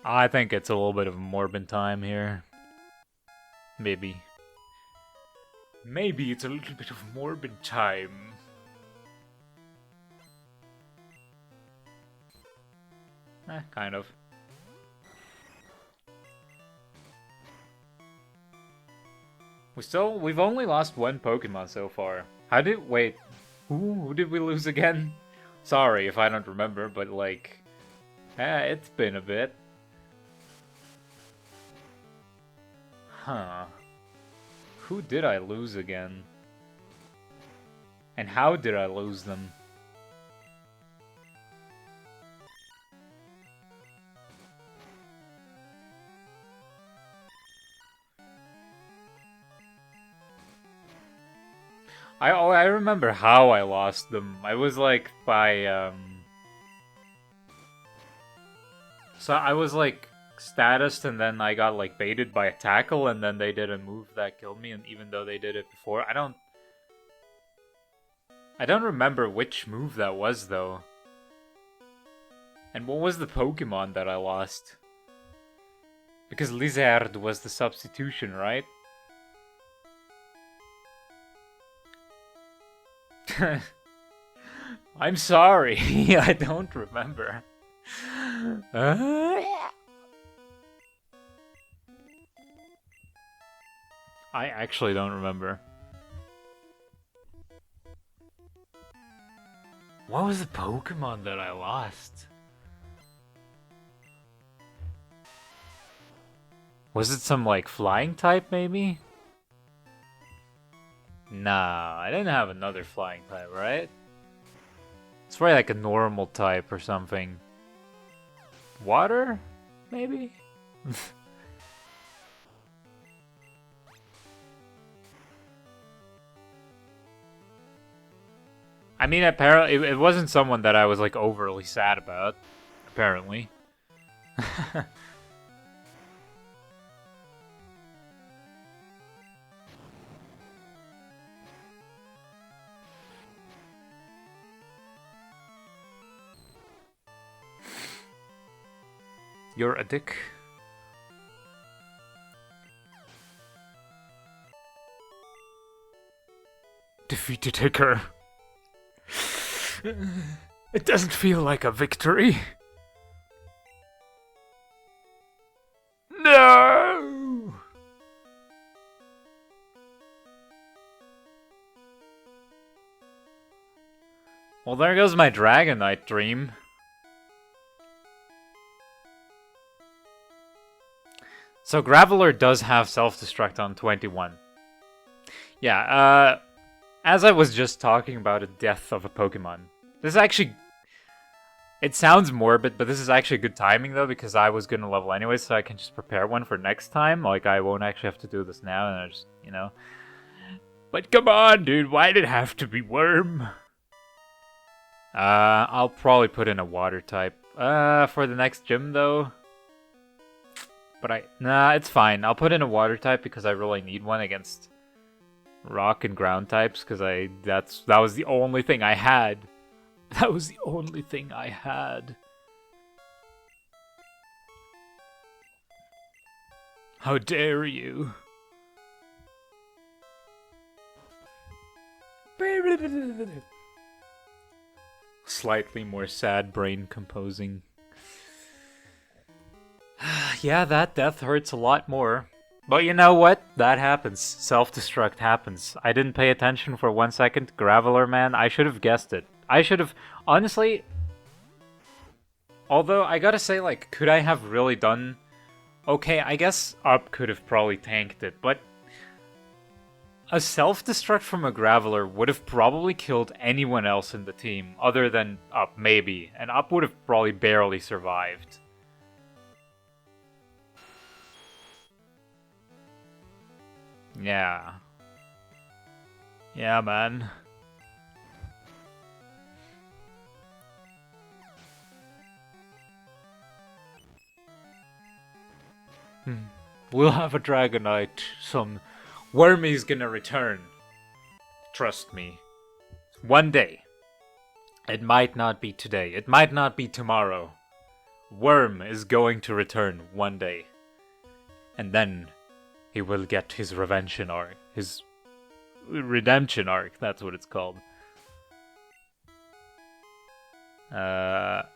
I think it's a little bit of Morbin time here. Maybe. Maybe it's a little bit of Morbin time. Kind of. We've only lost one Pokemon so far. Wait, who did we lose again? Sorry if I don't remember, but like, it's been a bit. Huh. Who did I lose again? And how did I lose them? I remember how I lost them. I was like by So I was like statused, and then I got like baited by a tackle, and then they did a move that killed me, and even though they did it before, I don't remember which move that was though. And what was the Pokemon that I lost? Because Lizard was the substitution, right? I'm sorry, I don't remember. I actually don't remember. What was the Pokemon that I lost? Was it some, like, flying type, maybe? Nah, I didn't have another flying type, right? It's probably like a normal type or something. Water? Maybe? I mean, apparently, it wasn't someone that I was, like, overly sad about. Apparently. You're a dick. Defeated Hicker. It doesn't feel like a victory. No! Well, there goes my Dragonite dream. So Graveler does have self-destruct on 21. Yeah, as I was just talking about a death of a Pokemon. This is actually... It sounds morbid, but this is actually good timing though, because I was gonna level anyway, so I can just prepare one for next time. Like, I won't actually have to do this now, and I just, you know... But come on, dude, why did it have to be Worm? I'll probably put in a water type. For the next gym though... But nah, it's fine. I'll put in a water type because I really need one against rock and ground types, because that was the only thing I had. That was the only thing I had. How dare you? Slightly more sad brain composing. Yeah, that death hurts a lot more. But you know what? That happens. Self-destruct happens. I didn't pay attention for 1 second. Graveler, man, I should have guessed it. I should have... Honestly... Although, I gotta say, like, could I have really done... Okay, I guess Up could have probably tanked it, but... A self-destruct from a Graveler would have probably killed anyone else in the team, other than Up, maybe. And Up would have probably barely survived. Yeah. Yeah, man. We'll have a Dragonite. Some Wormy's gonna return. Trust me. One day. It might not be today. It might not be tomorrow. Worm is going to return one day. And then... he will get his redemption arc. His redemption arc, that's what it's called. Well...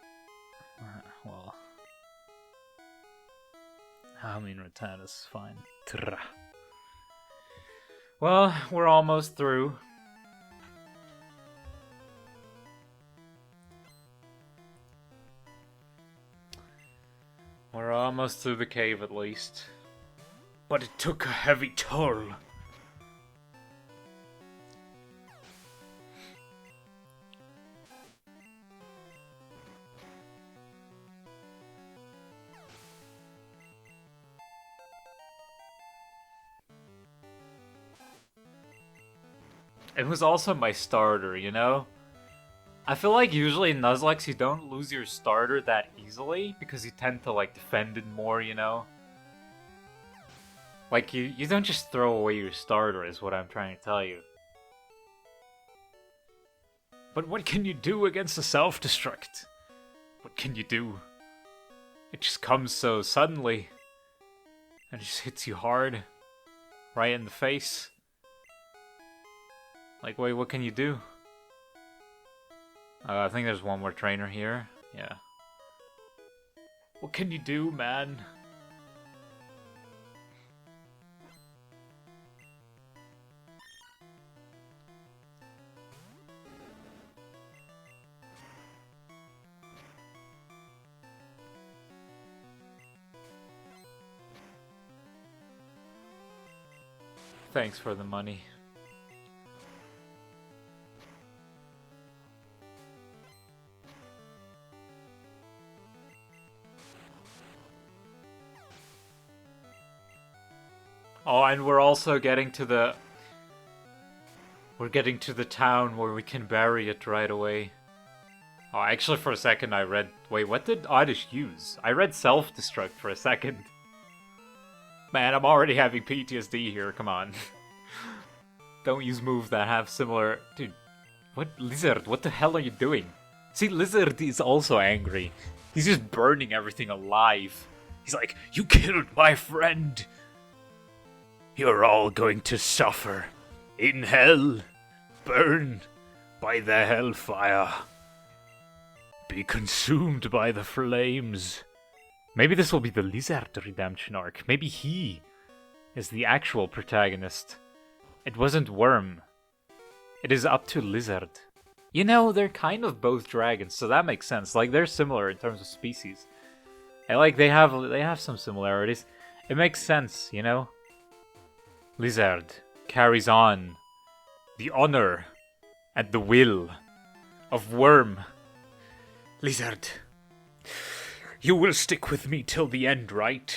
I mean, Rattan is fine. Tra. Well, we're almost through. We're almost through the cave, at least. But it took a heavy toll. It was also my starter, you know? I feel like usually in Nuzlocke you don't lose your starter that easily because you tend to like defend it more, you know? Like you don't just throw away your starter is what I'm trying to tell you. But what can you do against a self-destruct? What can you do? It just comes so suddenly. And it just hits you hard. Right in the face. Like, wait, what can you do? I think there's one more trainer here. Yeah. What can you do, man? Thanks for the money. Oh, and we're also getting to the... We're getting to the town where we can bury it right away. Oh, actually for a second I read... Wait, what did Oddish use? I read self-destruct for a second. Man, I'm already having PTSD here, come on. Don't use moves that have similar... Dude, what? Lizard, what the hell are you doing? See, Lizard is also angry. He's just burning everything alive. He's like, you killed my friend! You're all going to suffer. In hell. Burn by the hellfire. Be consumed by the flames. Maybe this will be the Lizard redemption arc. Maybe he is the actual protagonist. It wasn't Worm. It is up to Lizard. You know, they're kind of both dragons, so that makes sense. Like, they're similar in terms of species. And like, they have some similarities. It makes sense, you know? Lizard carries on the honor and the will of Worm. Lizard, you will stick with me till the end, right?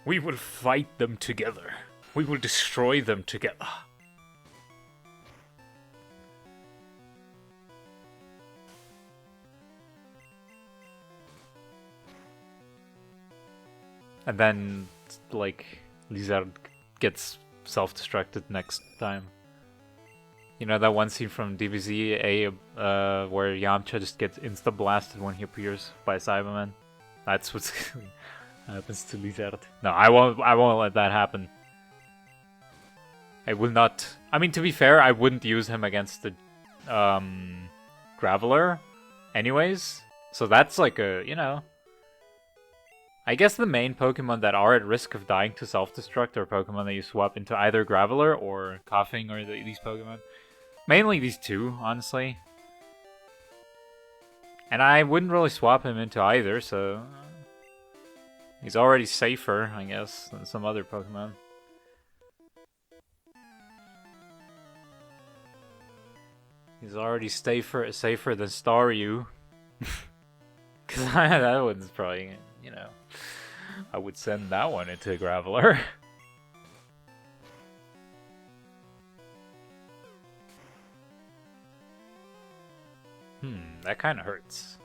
We will fight them together. We will destroy them together. And then, like, Lizard gets self-destructed next time. You know that one scene from DBZ where Yamcha just gets insta-blasted when he appears by Cyberman? That's what happens to Lizard. No, I won't let that happen. I will not... I mean, to be fair, I wouldn't use him against the Graveler anyways. So that's like a, you know... I guess the main Pokemon that are at risk of dying to self-destruct are Pokemon that you swap into either Graveler or Coughing or these Pokemon. Mainly these two, honestly. And I wouldn't really swap him into either, so... He's already safer, I guess, than some other Pokemon. He's already safer than Staryu. Because that one's probably, you know... I would send that one into Graveler. That kind of hurts.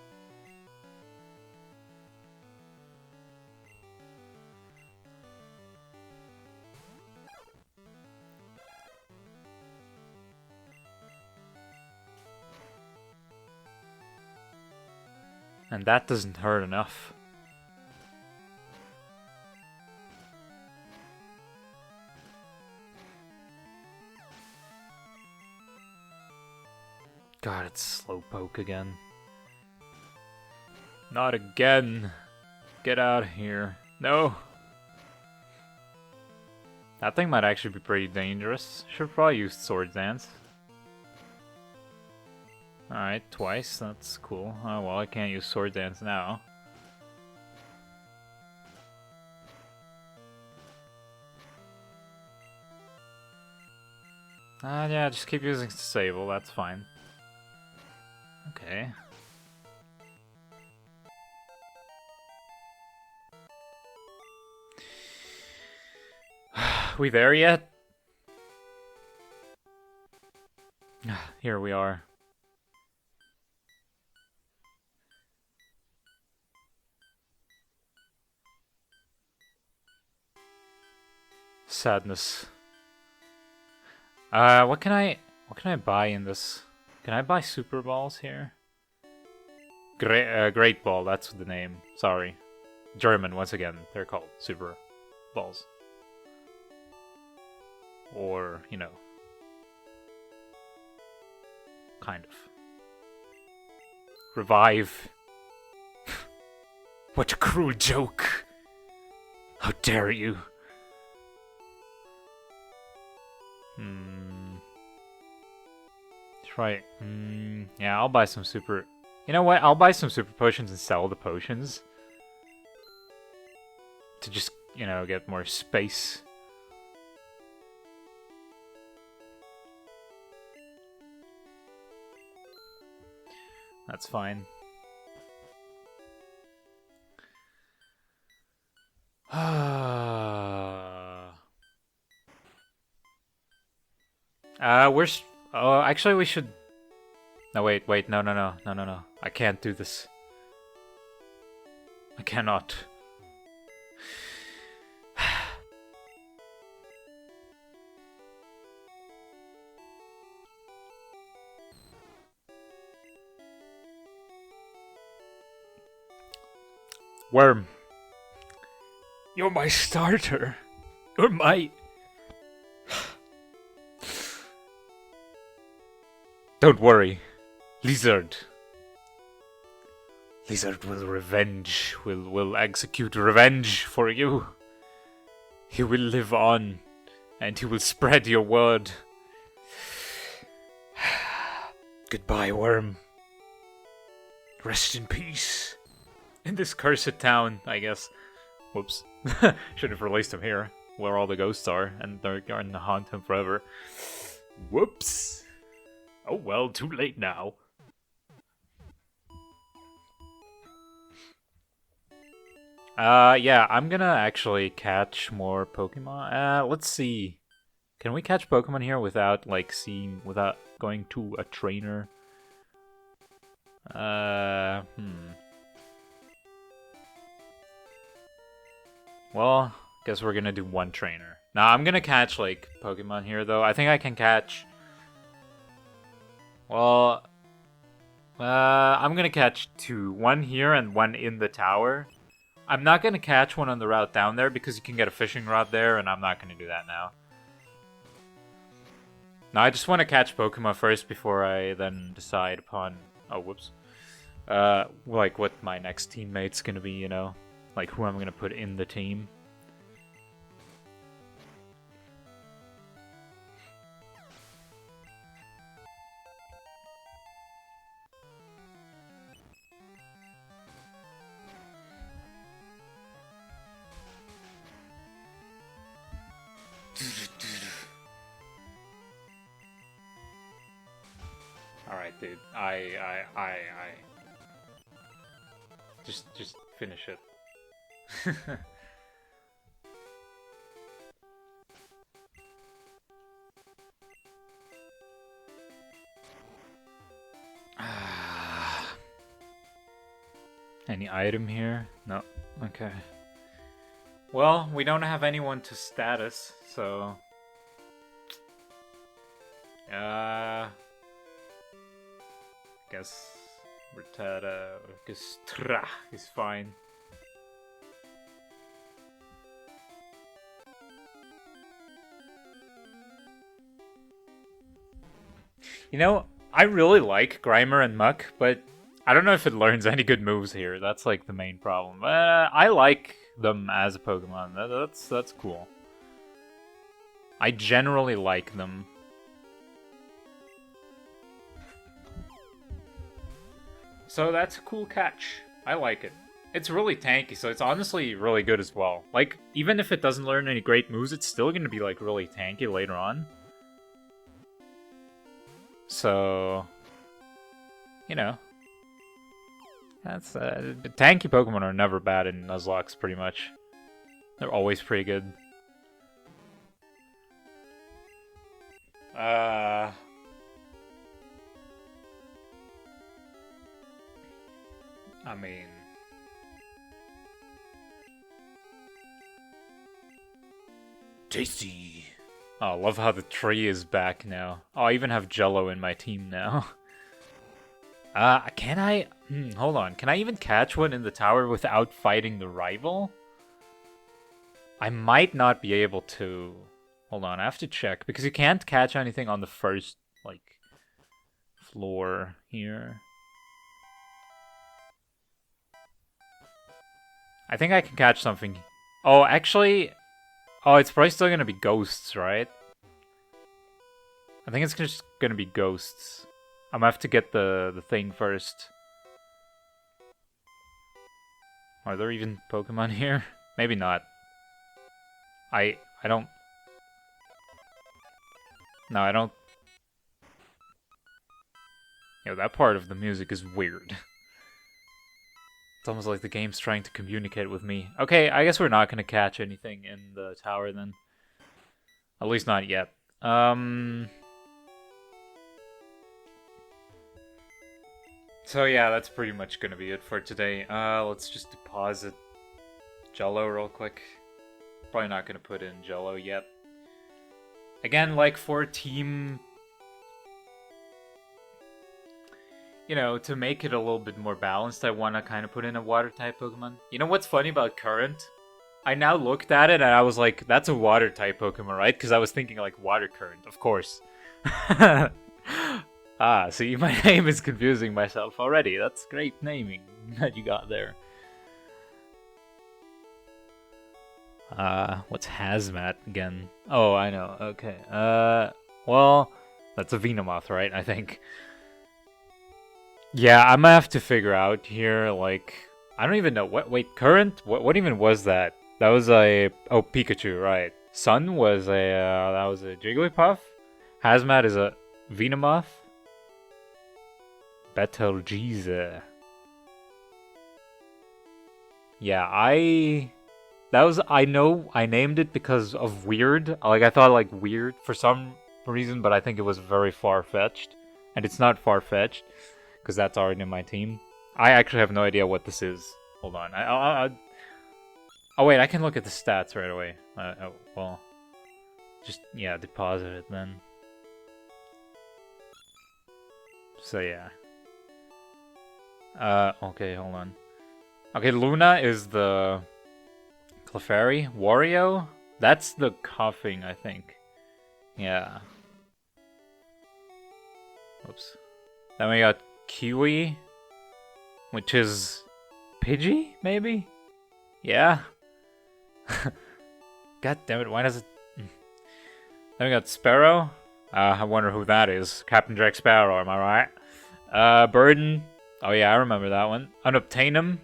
And that doesn't hurt enough. God, it's Slowpoke again. Not again. Get out of here. No. That thing might actually be pretty dangerous. Should probably use Sword Dance. Alright, twice. That's cool. Oh well, I can't use Sword Dance now. Yeah, just keep using Disable, that's fine. Okay. We there yet? Here we are. Sadness. What can I buy in this? Can I buy super balls here? Great ball, that's the name. Sorry. German, once again, they're called super balls. Or, you know, kind of. Revive. What a cruel joke! How dare you! Try. Yeah, I'll buy some super. You know what? I'll buy some super potions and sell the potions. To just, you know, get more space. That's fine. Oh, actually, we should. No, wait, no. I can't do this. I cannot. Worm. You're my starter. You're my... Don't worry. Lizard. Lizard will execute revenge for you. He will live on, and he will spread your word. Goodbye, Worm. Rest in peace. In this cursed town, I guess. Whoops. Should have released him here, where all the ghosts are, and they're going to haunt him forever. Whoops. Oh well, too late now. Yeah, I'm gonna actually catch more Pokemon. Let's see. Can we catch Pokemon here without, like, without going to a trainer? Well, guess we're gonna do one trainer. Now, I'm gonna catch, like, Pokemon here, though. I think I can catch... Well... I'm gonna catch two. One here and one in the tower. I'm not gonna catch one on the route down there because you can get a fishing rod there, and I'm not gonna do that now. No, I just want to catch Pokemon first before I then decide upon... Oh, whoops. Like, what my next teammate's gonna be, you know? Like, who I'm gonna put in the team. Alright, dude. Just finish it. Any item here? No. Okay. Well, we don't have anyone to status, so... Guess Rattata or Gastra is fine. You know, I really like Grimer and Muck, but I don't know if it learns any good moves here. That's like the main problem. I like them as a Pokemon. That's cool. I generally like them. So that's a cool catch. I like it. It's really tanky, so it's honestly really good as well. Like, even if it doesn't learn any great moves, it's still gonna be, like, really tanky later on. So... You know. That's, tanky Pokemon are never bad in Nuzlocke, pretty much. They're always pretty good. I mean... Tasty. Oh, I love how the tree is back now. Oh, I even have Jello in my team now. Can I... hold on. Can I even catch one in the tower without fighting the rival? I might not be able to. Hold on, I have to check. Because you can't catch anything on the first, like, floor here. I think I can catch something. Oh, actually... Oh, it's probably still gonna be ghosts, right? I think it's just gonna be ghosts. I'm gonna have to get the thing first. Are there even Pokemon here? Maybe not. I don't... No, I don't... Yo, that part of the music is weird. It's almost like the game's trying to communicate with me. Okay, I guess we're not gonna catch anything in the tower then. At least not yet. So yeah, that's pretty much gonna be it for today. Let's just deposit Jello real quick. Probably not gonna put in Jello yet. Again, like for team... You know, to make it a little bit more balanced, I want to kind of put in a water-type Pokemon. You know what's funny about Current? I now looked at it and I was like, that's a water-type Pokemon, right? Because I was thinking like Water Current, of course. Ah, see, my name is confusing myself already. That's great naming that you got there. What's Hazmat again? Oh, I know. Okay. Well, that's a Venomoth, right? I think. Yeah, I'm gonna have to figure out here, like... I don't even know. Wait, Current? What even was that? That was a... Oh, Pikachu, right. Sun was a... that was a Jigglypuff. Hazmat is a Venomoth. Betelgeuse. Yeah, I know I named it because of weird. Like, I thought, like, weird for some reason, but I think it was very far-fetched. And it's not far-fetched, because that's already in my team. I actually have no idea what this is. Hold on. Oh, wait, I can look at the stats right away. Well, just, yeah, deposit it then. So, yeah. Okay, hold on. Okay, Luna is the Clefairy. Wario? That's the coughing, I think. Yeah. Oops. Then we got Kiwi, which is Pidgey, maybe? Yeah? God damn it, why does it... Then we got Sparrow. I wonder who that is. Captain Jack Sparrow, am I right? Burden. Oh yeah, I remember that one. Unobtainum.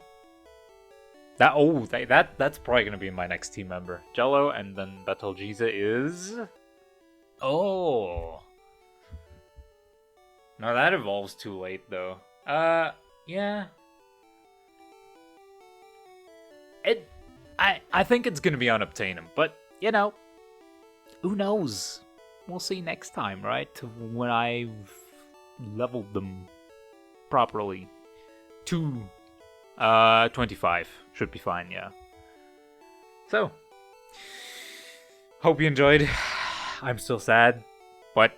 That's probably gonna be my next team member. Jello, and then Betelgeuse is... Oh! No, that evolves too late, though. Yeah. I think it's gonna be Unobtainum, but, you know, who knows? We'll see next time, right? When I've leveled them properly. To 25. Should be fine, yeah. So, hope you enjoyed. I'm still sad, but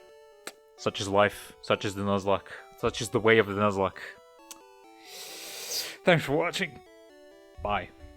such is life. Such is the Nuzlocke. Such is the way of the Nuzlocke. Thanks for watching. Bye.